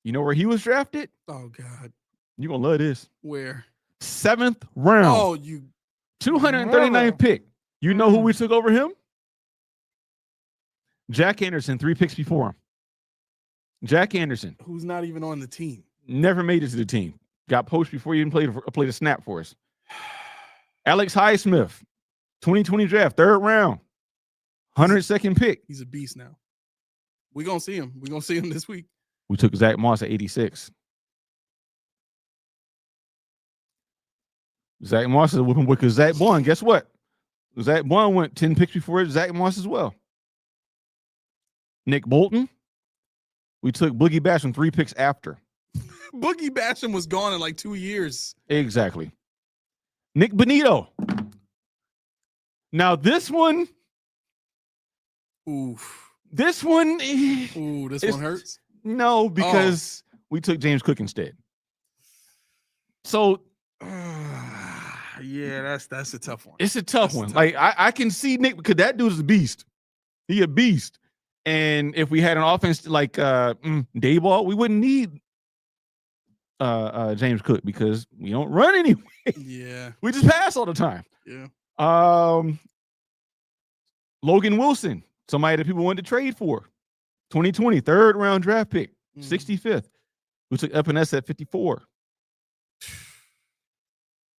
You know where he was drafted? Oh, God. You're going to love this. Where? 7th round. Oh, you. 239th pick. You know who we took over him? Jack Anderson, 3 picks before him. Jack Anderson. Who's not even on the team. Never made it to the team. Got poached before he even played a snap for us. Alex Highsmith, 2020 draft, third round, 102nd pick. He's a beast now. We're going to see him. We're going to see him this week. We took Zach Moss at 86. Zach Moss is a whooping boy because Zach Bond, guess what? Zach Bond went 10 picks before Zach Moss as well. Nick Bolton. We took Boogie Basham 3 picks after. Boogie Basham was gone in like 2 years. Exactly. Nick Benito. Now this one. Oof. This one. Ooh, this one hurts? No, because we took James Cook instead. So. Yeah, that's a tough one. It's a tough one. Like I can see Nick because that dude's a beast. He a beast. And if we had an offense like Dayball, we wouldn't need James Cook because we don't run anyway. Yeah. We just pass all the time. Yeah. Logan Wilson, somebody that people wanted to trade for. 2020, third round draft pick, 65th. We took Epinesa at 54.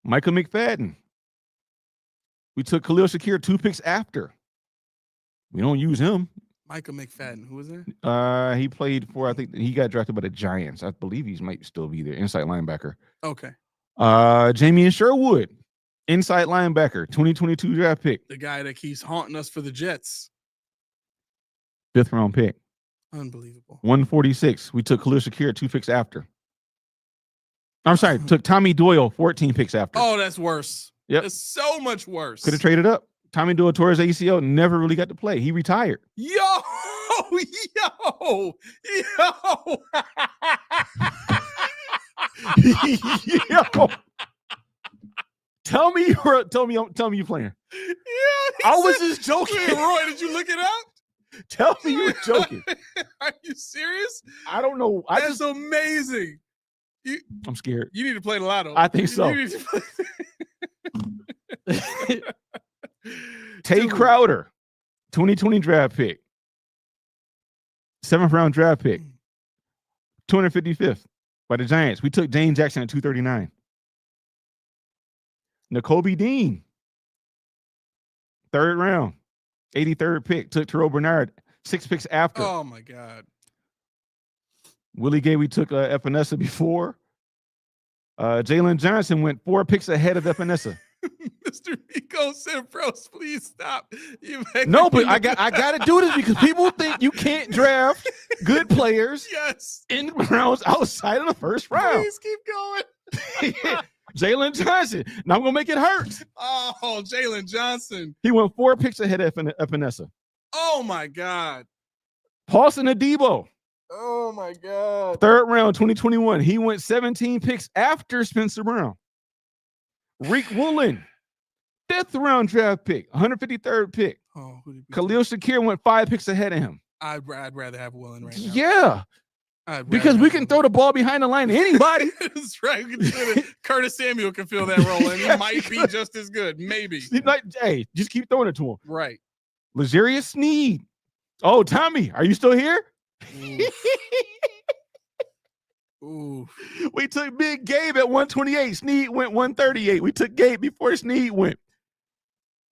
Michael McFadden. We took Khalil Shakir 2 picks after. We don't use him. Michael McFadden, who was there? He played for, I think he got drafted by the Giants. I believe he might still be there. Inside linebacker. Okay. Jamie Sherwood, inside linebacker, 2022 draft pick. The guy that keeps haunting us for the Jets. 5th round pick. Unbelievable. 146. We took Khalil Shakir 2 picks after. I'm sorry, took Tommy Doyle 14 picks after. Oh, that's worse. Yep. It's so much worse. Could have traded up. Tommy Doyle tore his ACL, never really got to play. He retired. Yo. Yo. Tell me you playing. Yeah, I was just joking. Wait, Roy, did you look it up? Tell me you were joking. Are you serious? I don't know. That's amazing. I'm scared. You need to play the lotto. I think so. Tay Crowder, 2020 draft pick. 7th round draft pick. 255th. by the Giants. We took James Jackson at 239. N'Kobe Dean, 3rd round, 83rd pick. Took Terrell Bernard, 6 picks after. Oh my God. Willie Gay, we took Epinesa before. Jalen Johnson went 4 picks ahead of Epinesa. Mr. Rico said, "Bros, please stop." No, but I got to do this because people think you can't draft good players Yes. in rounds outside of the first round. Please keep going. Jalen Johnson. Now I'm gonna make it hurt. Oh, Jalen Johnson. He went 4 picks ahead of Epinesa. Oh my God. Paulson Adebo, Oh my God. 3rd round, 2021. He went 17 picks after Spencer Brown. Reek Woolen, 5th round draft pick, 153rd pick. Oh, who did we Khalil Shakir went 5 picks ahead of him. I'd rather have Willen right now. Yeah, I'd because rather we have can Willen. throw the ball behind the line to anybody. That's right. We can do it. Curtis Samuel can fill that role, and he might be just as good. Maybe. He's like, hey, just keep throwing it to him. Right. L'Jarius Sneed. Oh, Tommy, are you still here? Ooh. We took Big Gabe at 128. Sneed went 138. We took Gabe before Sneed went.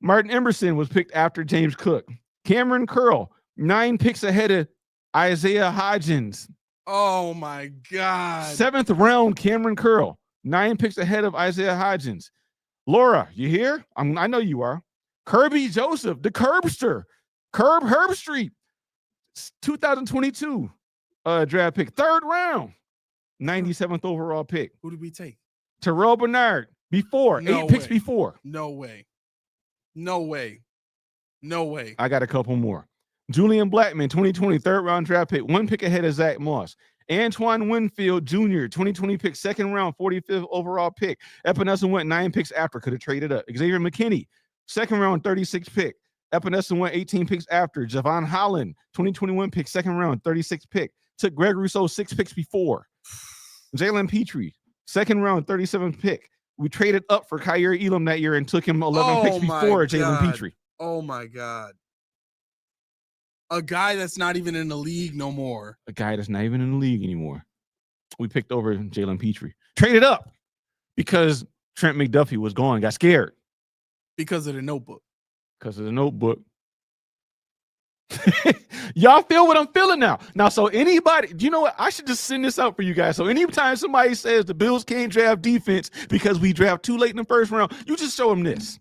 Martin Emerson was picked after James Cook. Cameron Curl, 9 picks ahead of Isaiah Hodgins. Oh my God. 7th round, Cameron Curl, 9 picks ahead of Isaiah Hodgins. Laura, you here? I know you are. Kirby Joseph, the Curbster, Curb Herbstreit, 2022 draft pick, 3rd round, 97th overall pick. Who did we take? Terrell Bernard, before, No 8 picks way. before. No way. No way. No way. I got a couple more. Julian Blackman, 2020, 3rd round draft pick, 1 pick ahead of Zach Moss. Antoine Winfield Jr., 2020 pick, 2nd round, 45th overall pick. Epinesa went 9 picks after, could have traded up. Xavier McKinney, 2nd round, 36th pick. Epinesa went 18 picks after. Javon Holland, 2021 pick, 2nd round, 36th pick. Took Greg Rousseau 6 picks before. Jalen Petrie, 2nd round, 37th pick. We traded up for Kyer Elam that year and took him 11 picks my before Jalen God. Petrie. Oh my God. A guy that's not even in the league no more. A guy that's not even in the league anymore. We picked over Jalen Petrie. Traded up because Trent McDuffie was gone, got scared. Because of the Notebook. Because of the Notebook. Y'all feel what I'm feeling now. Now, so anybody, you know what? I should just send this out for you guys. So anytime somebody says the Bills can't draft defense because we draft too late in the 1st round, you just show them this.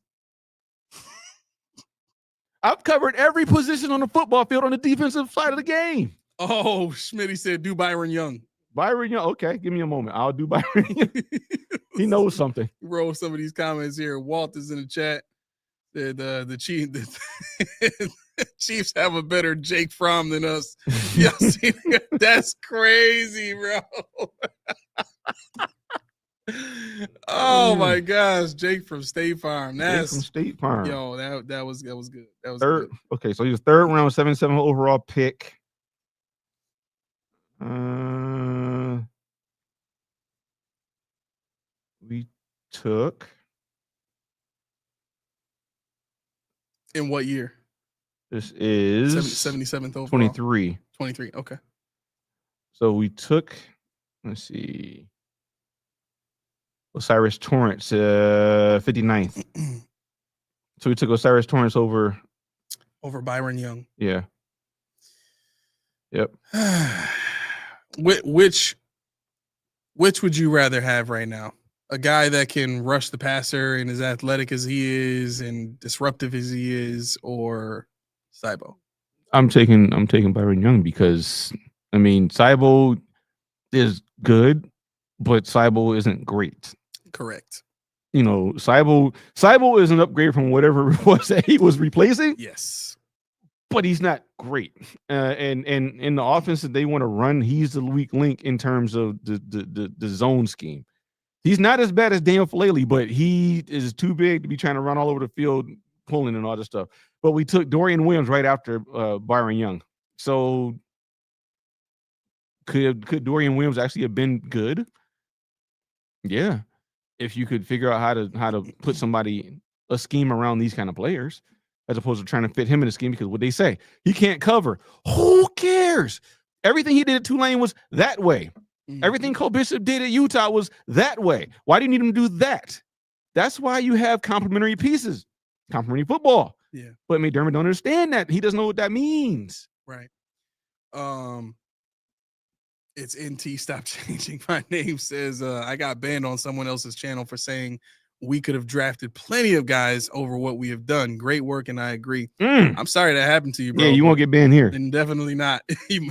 I've covered every position on the football field on the defensive side of the game. Oh, Schmitty said do Byron Young. Byron Young, okay, give me a moment. I'll do Byron Young. He knows something. Roll some of these comments here. Walt is in the chat. The Chiefs have a better Jake Fromm than us. Y'all see that? That's crazy, bro. Oh my gosh, Jake from State Farm. That's From State Farm. yo, that was good. That was Third, good. okay, so he's 3rd round, 77 overall pick. We took In what year? this is 77th overall. 23. 23. Okay. So we took, let's see, Osiris Torrance, 59th. So we took Osiris Torrance over, Over Byron Young. yeah. Yep. Which would you rather have right now? A guy that can rush the passer and as athletic as he is and disruptive as he is, or Cybo? I'm taking Byron Young because I mean Cybo is good, but Cybo isn't great. Correct. You know, Cybo is an upgrade from whatever it was that he was replacing, Yes. but he's not great. And in the offense that they want to run, he's the weak link in terms of the zone scheme. He's not as bad as Daniel Falele, but he is too big to be trying to run all over the field, pulling and all this stuff. But we took Dorian Williams right after Byron Young. So could Dorian Williams actually have been good? Yeah. If you could figure out how to put a scheme around these kind of players, as opposed to trying to fit him in a scheme, because what they say, he can't cover. Who cares? Everything he did at Tulane was that way. Everything Cole Bishop did at Utah was that way. Why do you need him to do that? That's why you have complementary pieces, complementary football. Yeah. But McDermott don't understand that. He doesn't know what that means. Right. It's NT. Stop changing my name. Says I got banned on someone else's channel for saying we could have drafted plenty of guys over what we have done. Great work, and I agree. I'm sorry that happened to you, bro. Yeah, you won't get banned here. And definitely not.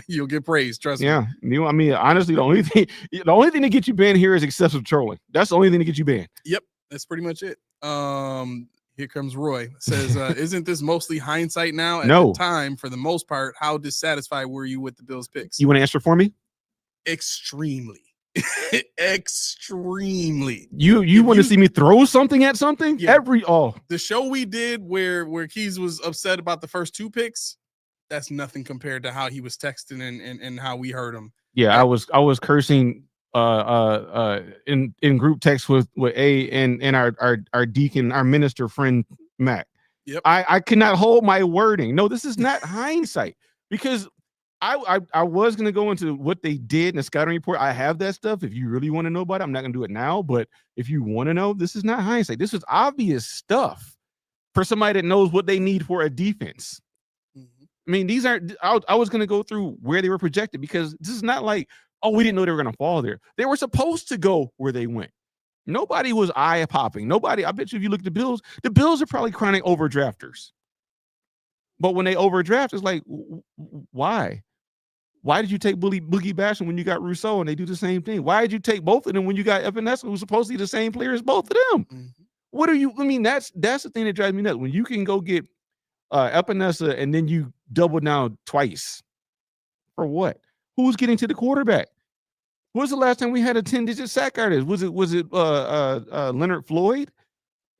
You'll get praised. Trust me. Yeah. I mean, honestly, the only thing to get you banned here is excessive trolling. That's the only thing to get you banned. Yep, that's pretty much it. Here comes Roy. Says, isn't this mostly hindsight now? At No. the time, for the most part, how dissatisfied were you with the Bills picks? You want to answer for me? Extremely. Extremely. You want to see me throw something at something? Yeah. The show we did where Keys was upset about the first 2 picks, that's nothing compared to how he was texting and how we heard him. Yeah, I was cursing in group text with A and our deacon, our minister friend Mac. Yep. I cannot hold my wording. No, this is not hindsight, because I was going to go into what they did in the scouting report. I have that stuff. If you really want to know about it, I'm not going to do it now. But if you want to know, this is not hindsight. This is obvious stuff for somebody that knows what they need for a defense. I mean, these aren't. I was going to go through where they were projected, because this is not like, oh, we didn't know they were going to fall there. They were supposed to go where they went. Nobody was eye popping. Nobody. I bet you if you look at the Bills are probably chronic overdrafters. But when they overdraft, it's like, why? Why did you take Boogie Basham when you got Rousseau and they do the same thing? Why did you take both of them when you got Epenesa, who's supposed to be the same player as both of them? What are you? I mean, that's the thing that drives me nuts. When you can go get Epenesa and then you double down twice. For what? Who's getting to the quarterback? When was the last time we had a 10-digit sack artist? Was it Leonard Floyd?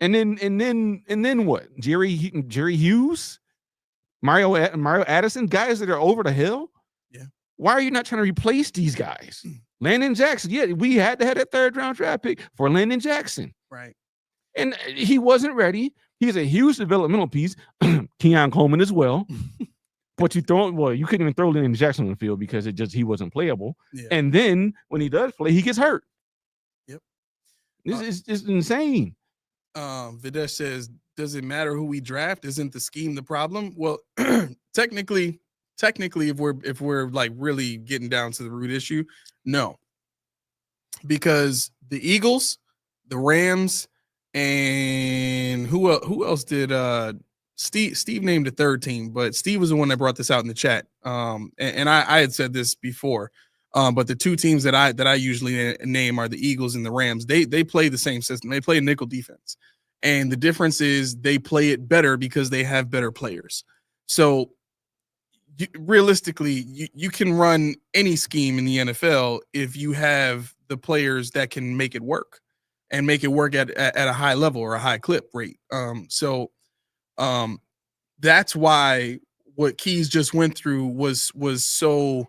And then what? Jerry Hughes? Mario Addison? Guys that are over the hill? Yeah. Why are you not trying to replace these guys? Landon Jackson. Yeah, we had to have that 3rd round draft pick for Landon Jackson. Right. And he wasn't ready. He's a huge developmental piece. Keon Coleman as well. But you couldn't even throw Landon Jackson on the field because he wasn't playable. Yeah. And then when he does play, he gets hurt. Yep. This is insane. Videsh says, does it matter who we draft? Isn't the scheme the problem? Well, technically, if we're like really getting down to the root issue, no. Because the Eagles, the Rams, and who else did Steve named the 3rd team, but Steve was the one that brought this out in the chat. And I had said this before. But the 2 teams that I usually name are the Eagles and the Rams. They play the same system. They play a nickel defense. And the difference is they play it better because they have better players. So realistically, you can run any scheme in the NFL if you have the players that can make it work and make it work at a high level or a high clip rate. That's why what Keys just went through was so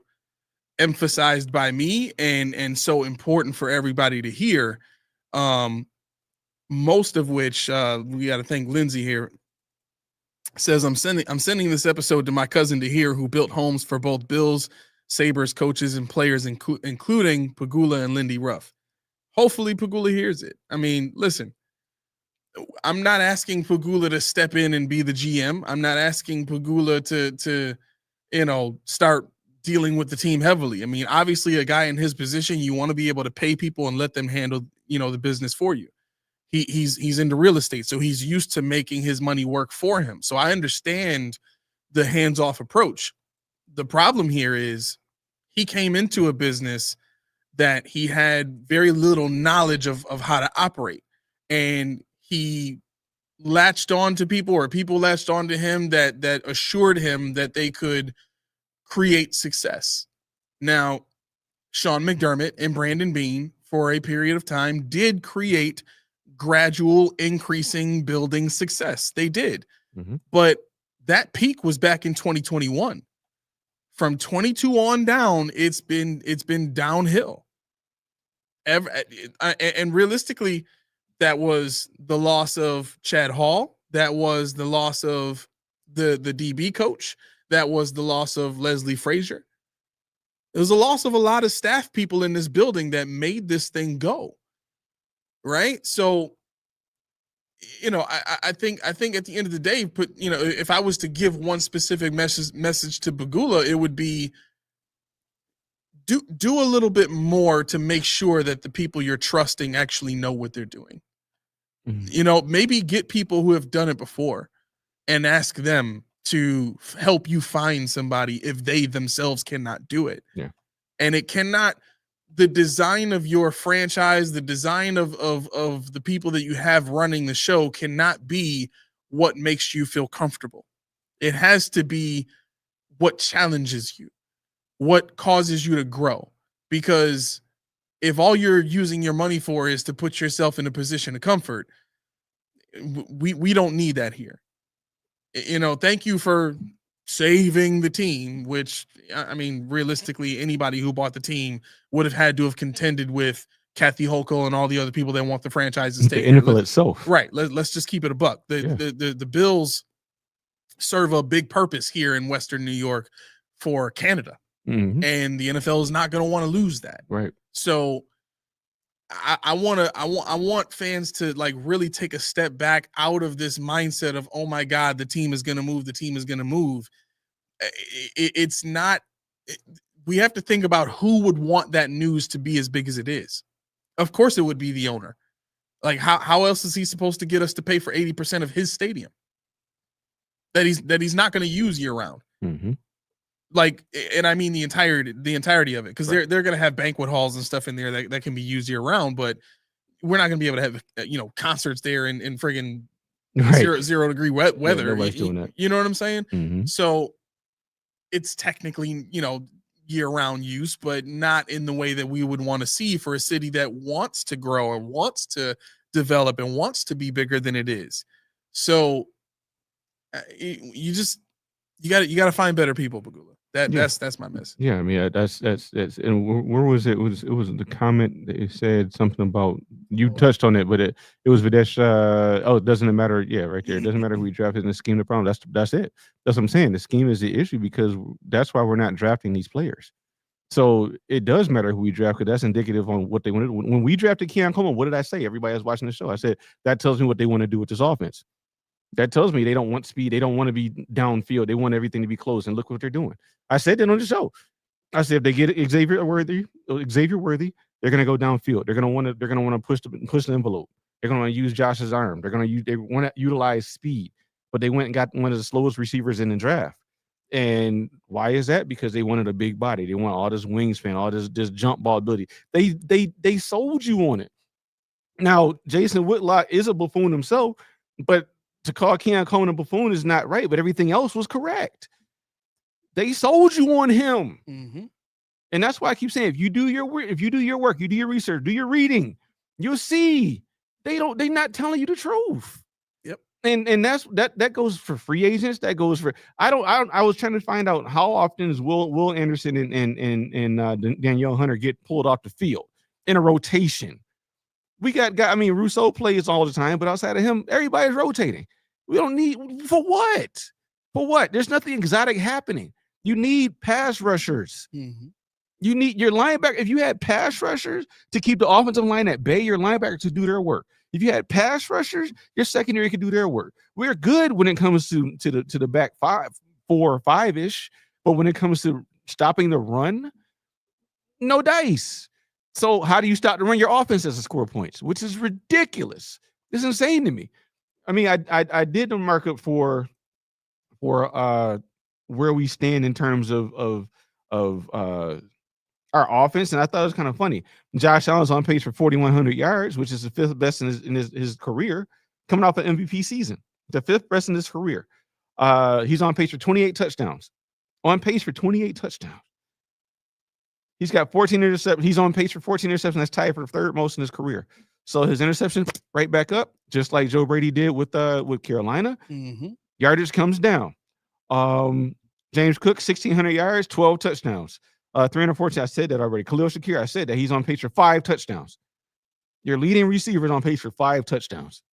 emphasized by me and so important for everybody to hear. Most of which we got to thank Lindsay here. Says I'm sending this episode to my cousin to hear, who built homes for both Bills, Sabres coaches and players, including Pegula and Lindy Ruff. Hopefully Pegula hears it. I mean, listen, I'm not asking Pegula to step in and be the GM. I'm not asking Pegula to start dealing with the team heavily. I mean, obviously a guy in his position, you want to be able to pay people and let them handle, the business for you. He's into real estate, so he's used to making his money work for him. So I understand the hands-off approach. The problem here is he came into a business that he had very little knowledge of how to operate, and he latched on to people, or people latched on to him that assured him that they could create success. Now, Sean McDermott and Brandon Beane, for a period of time, did create gradual increasing building success. They did. But that peak was back in 2021. From 22 on down, it's been downhill. And realistically, that was the loss of Chad Hall. That was the loss of the DB coach. That was the loss of Leslie Frazier. It was a loss of a lot of staff people in this building that made this thing go. Right. So, I think at the end of the day, if I was to give one specific message to Pegula, it would be do a little bit more to make sure that the people you're trusting actually know what they're doing. Maybe get people who have done it before and ask them to help you find somebody if they themselves cannot do it. Yeah. And it cannot, the design of your franchise, the design of the people that you have running the show cannot be what makes you feel comfortable. It has to be what challenges you, what causes you to grow. Because if all you're using your money for is to put yourself in a position of comfort, we don't need that here. Thank you for saving the team, which, I mean, realistically, anybody who bought the team would have had to have contended with Kathy Hochul and all the other people that want the franchise to stay. The NFL itself. Right. Let's just keep it a buck. The Bills serve a big purpose here in Western New York for Canada. Mm-hmm. And the NFL is not going to want to lose that. Right. So I want fans to like really take a step back out of this mindset of, oh my God, the team is going to move. The team is going to move. It's not, we have to think about who would want that news to be as big as it is. Of course it would be the owner. Like how else is he supposed to get us to pay for 80% of his stadium that he's not going to use year round? Mm-hmm. Like, and I mean the entirety of it, because they're going to have banquet halls and stuff in there that can be used year round, but we're not going to be able to have concerts there in friggin' zero degree weather. Nobody's doing that. You know what I'm saying? Mm-hmm. So it's technically year round use, but not in the way that we would want to see for a city that wants to grow and wants to develop and wants to be bigger than it is. So you got to find better people, Pegula. That's my message. Yeah, I mean that's and where was it? It was the comment that it said something about, you touched on it, but it was Videsh. It doesn't matter. Yeah, right there. It doesn't matter who we drafted in the scheme. The problem. That's it. That's what I'm saying. The scheme is the issue, because that's why we're not drafting these players. So it does matter who we draft, because that's indicative on what they want to do. When we drafted Keon Coleman, what did I say? Everybody was watching the show. I said that tells me what they want to do with this offense. That tells me they don't want speed. They don't want to be downfield. They want everything to be close. And look what they're doing. I said that on the show. I said if they get Xavier Worthy, they're going to go downfield. They're going to want to push the envelope. They're going to use Josh's arm. They want to utilize speed. But they went and got one of the slowest receivers in the draft. And why is that? Because they wanted a big body. They want all this wingspan, all this jump ball ability. They sold you on it. Now Jason Whitlock is a buffoon himself, but to call Keon Coleman a buffoon is not right, but everything else was correct. They sold you on him. Mm-hmm. And that's why I keep saying, if you do your work, you do your research, do your reading, you'll see they're not telling you the truth. Yep. And that goes for free agents. That goes for, I was trying to find out how often is Will Anderson and Danielle Hunter get pulled off the field in a rotation. We got Rousseau plays all the time, but outside of him, everybody's rotating. We don't need, for what? For what? There's nothing exotic happening. You need pass rushers. Mm-hmm. You need your linebacker. If you had pass rushers to keep the offensive line at bay, your linebackers to do their work. If you had pass rushers, your secondary could do their work. We're good when it comes to the back 4 or 5-ish, but when it comes to stopping the run, no dice. So how do you stop the run? Your offense has to score points, which is ridiculous. It's insane to me. I mean, I did the markup for where we stand in terms of our offense, and I thought it was kind of funny. Josh Allen's on pace for 4,100 yards, which is the 5th best in his career, coming off an MVP season. The 5th best in his career. He's on pace for 28 touchdowns. On pace for 28 touchdowns. He's got 14 interceptions. He's on pace for 14 interceptions. That's tied for 3rd most in his career. So his interception right back up, just like Joe Brady did with Carolina. Mm-hmm. Yardage comes down. James Cook, 1,600 yards, 12 touchdowns. 314. I said that already. Khalil Shakir, I said that he's on pace for 5 touchdowns. Your leading receiver is on pace for 5 touchdowns.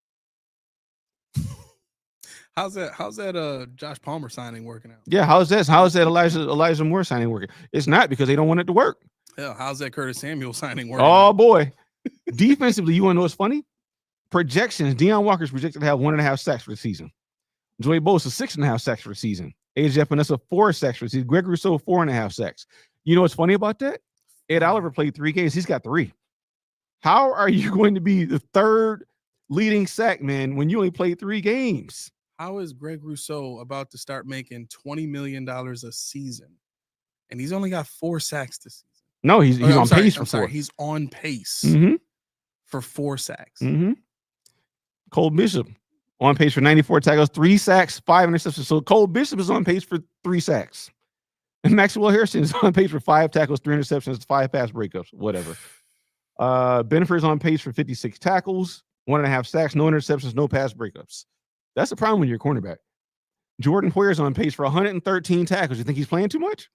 How's that Josh Palmer signing working out? Yeah, how's that Elijah Moore signing working? It's not, because they don't want it to work. Hell, how's that Curtis Samuel signing working Oh out? boy. Defensively, you want to know what's funny? Projections. Deion Walker's projected to have 1.5 sacks for the season. Joey Bosa 6.5 sacks for the season. AJ Epinesa 4 sacks for the season. Greg Rousseau 4.5 sacks. You know what's funny about that? Ed Oliver played 3 games. He's got 3. How are you going to be the third leading sack man when you only played 3 games? How is Greg Rousseau about to start making $20 million a season, and he's only got 4 sacks this season? No, he's on pace for 4. He's on pace for 4 sacks. Cole Bishop on pace for 94 tackles, 3 sacks, 5 interceptions. So Cole Bishop is on pace for 3 sacks. And Maxwell Harrison is on pace for 5 tackles, 3 interceptions, 5 pass breakups, whatever. Benford is on pace for 56 tackles, 1.5 sacks, no interceptions, no pass breakups. That's the problem when you're a cornerback. Jordan Poyer is on pace for 113 tackles. You think he's playing too much?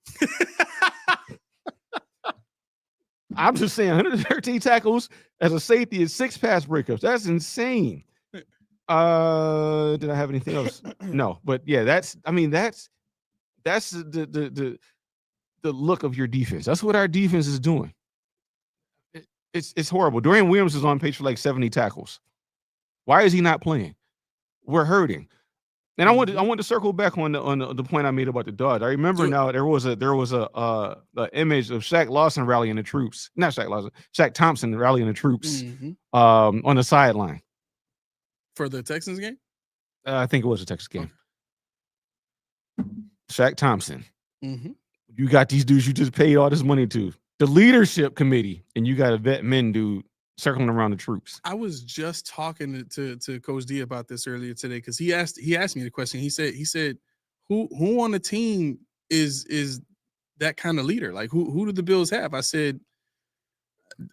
I'm just saying, 113 tackles as a safety is 6 pass breakups. That's insane. Did I have anything else? No, but yeah, that's the look of your defense. That's what our defense is doing. It's horrible. Dorian Williams is on pace for like 70 tackles. Why is he not playing? We're hurting. And I want to circle back on the point I made about the Dodgers. I remember now there was a image of Shaq Lawson rallying the troops. Not Shaq Lawson, Shaq Thompson rallying the troops on the sideline. For the Texans game? I think it was a Texas game. Shaq Thompson. You got these dudes you just paid all this money to. The leadership committee, and you got a vet men dude circling around the troops. I was just talking to Coach D about this earlier today, because he asked me the question. He said, who on the team is that kind of leader? Like who do the Bills have? I said,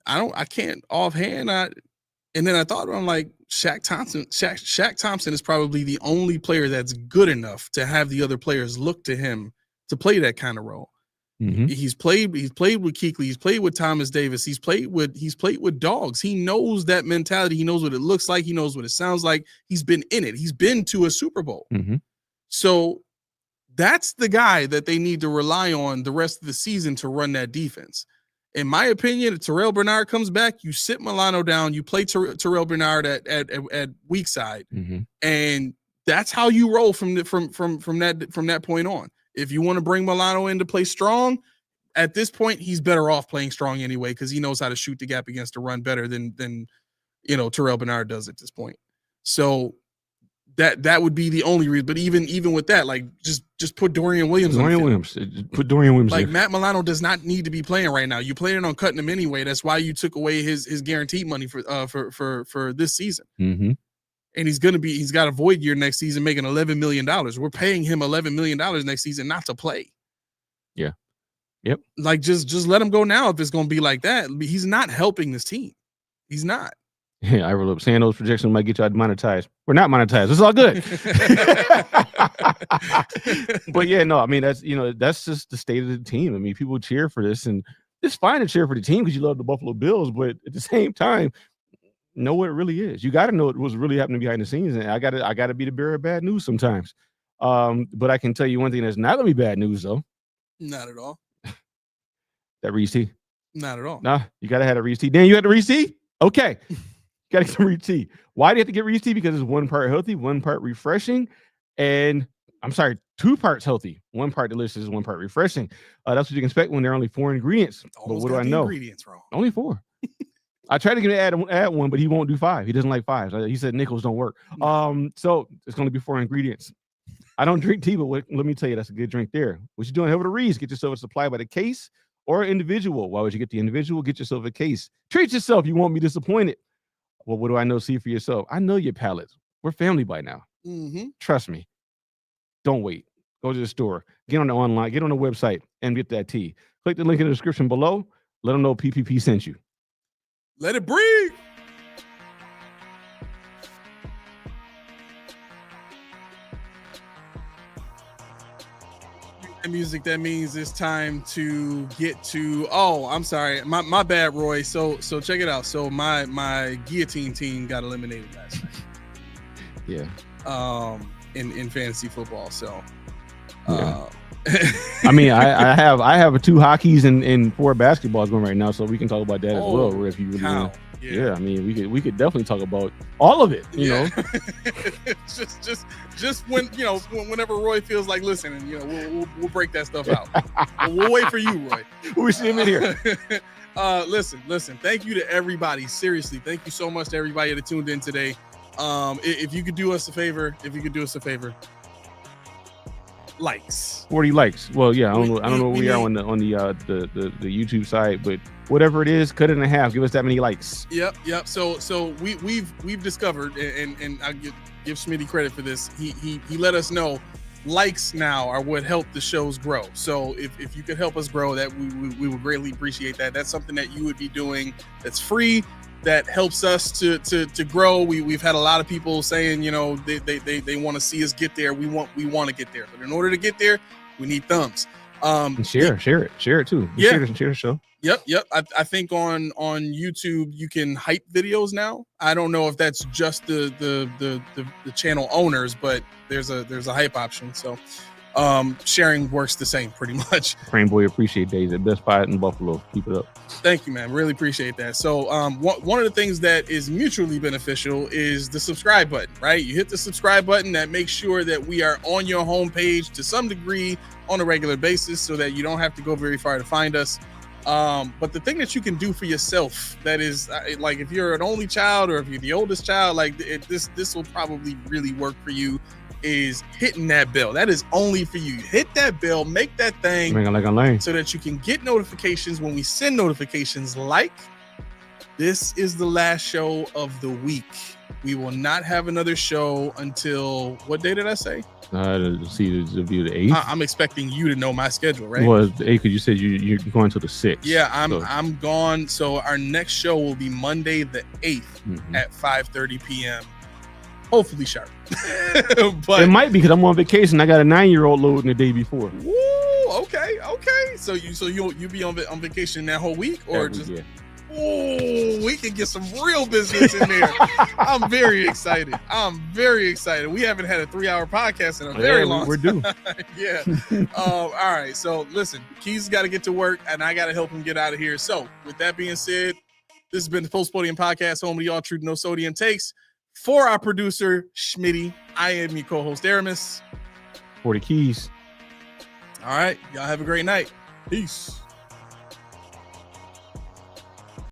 I can't offhand. And then I thought, I'm like, Shaq Thompson is probably the only player that's good enough to have the other players look to him to play that kind of role. He's played with Kuechly, he's played with Thomas Davis, he's played with dogs. He knows that mentality, he knows what it looks like, he knows what it sounds like. He's been in it, he's been to a Super Bowl. So that's the guy that they need to rely on the rest of the season to run that defense. In my opinion, if Terrell Bernard comes back, you sit Milano down, you play Terrell Bernard at weak side, and that's how you roll from that point on. If you want to bring Milano in to play strong, at this point, he's better off playing strong anyway, because he knows how to shoot the gap against the run better than Terrell Bernard does at this point. So that would be the only reason. But even with that, like just put Dorian Williams. Put Dorian Williams. Like Matt Milano does not need to be playing right now. You planning on cutting him anyway. That's why you took away his guaranteed money for this season. And he's got a void year next season, making $11 million. We're paying him $11 million next season not to play. Yeah. Yep. Like just let him go now if it's going to be like that. He's not helping this team. He's not. Yeah, I roll up saying those projections might get you monetized. We're not monetized. It's all good. But yeah, no, I mean, that's just the state of the team. I mean, people cheer for this, and it's fine to cheer for the team because you love the Buffalo Bills, but at the same time, know what it really is. You got to know what's really happening behind the scenes, and I got to be the bearer of bad news sometimes. But I can tell you one thing that's not going to be bad news, though. Not at all. That Reese tea. Not at all. Nah, you got to have a Reese tea. Dan, you had the Reese tea? Okay. Got to get some Reese tea. Why do you have to get Reese tea? Because it's 1 part healthy, 1 part refreshing, and 2 parts healthy, 1 part delicious, 1 part refreshing. That's what you can expect when there are only 4 ingredients. Almost but what do I know? Ingredients wrong. Only 4. I tried to get him to add 1, but he won't do 5. He doesn't like 5s. He said nickels don't work. So it's going to be 4 ingredients. I don't drink tea, but let me tell you, that's a good drink there. What you doing? Head over to Reese. Get yourself a supply by the case or individual. Why would you get the individual? Get yourself a case. Treat yourself. You won't be disappointed. Well, what do I know? See for yourself. I know your palate. We're family by now. Trust me. Don't wait. Go to the store. Get on the online. Get on the website and get that tea. Click the link in the description below. Let them know PPP sent you. Let it breathe. Music, that means it's time to get to I'm sorry, my bad, Roy. So check it out. So my guillotine team got eliminated last night. Yeah. in fantasy football. So, Yeah. I mean, I have 2 hockeys and 4 basketballs going right now, so we can talk about that as well. Where if you really want. Yeah, I mean, we could definitely talk about all of it. You know, just when whenever Roy feels like listening, we'll break that stuff out. We'll wait for you, Roy. We see him in here. Listen. Thank you to everybody. Seriously, thank you so much to everybody that tuned in today. If you could do us a favor, likes 40 likes. Well, yeah, I don't know where we are on the YouTube side, but whatever it is, cut it in half. Give us that many likes. Yep. So we've discovered, and I give Smitty credit for this. He let us know likes now are what help the shows grow. So if you could help us grow, that we would greatly appreciate that. That's something that you would be doing that's free, that helps us to grow. We've had a lot of people saying, they want to see us get there. We want to get there, but in order to get there, we need thumbs. And share it too. Share the show. Yep. I think on YouTube you can hype videos now. I don't know if that's just the channel owners, but there's a hype option. So sharing works the same pretty much. Crane Boy, appreciate that. He's the best pilot in Buffalo. Keep it up. Thank you, man. Really appreciate that. So one of the things that is mutually beneficial is the subscribe button, right? You hit the subscribe button. That makes sure that we are on your homepage to some degree on a regular basis, so that you don't have to go very far to find us. But the thing that you can do for yourself, that is like if you're an only child or if you're the oldest child, like this will probably really work for you, is hitting that bell. That is only for you. Hit that bell, make that thing so that you can get notifications when we send notifications. Like, this is the last show of the week. We will not have another show until, what day did I say? See, the 8th. I'm expecting you to know my schedule, right? Well, the 8th, because you said you're going to the 6th. Yeah, I'm gone. So our next show will be Monday the 8th at 5:30 p.m. Hopefully sharp. But it might be because I'm on vacation. I got a 9-year-old loading the day before. Woo, okay. So you'll be on vacation that whole week, or just? Yeah. Oh, we can get some real business in there. I'm very excited. We haven't had a 3-hour podcast in a very long we're due. Yeah. All right. So listen, Keys got to get to work, and I got to help him get out of here. So with that being said, this has been the Post Podium Podcast, home of the All Truth No Sodium Takes. For our producer, Schmitty, I am your co-host, Aramis. 40 Keys. All right. Y'all have a great night. Peace.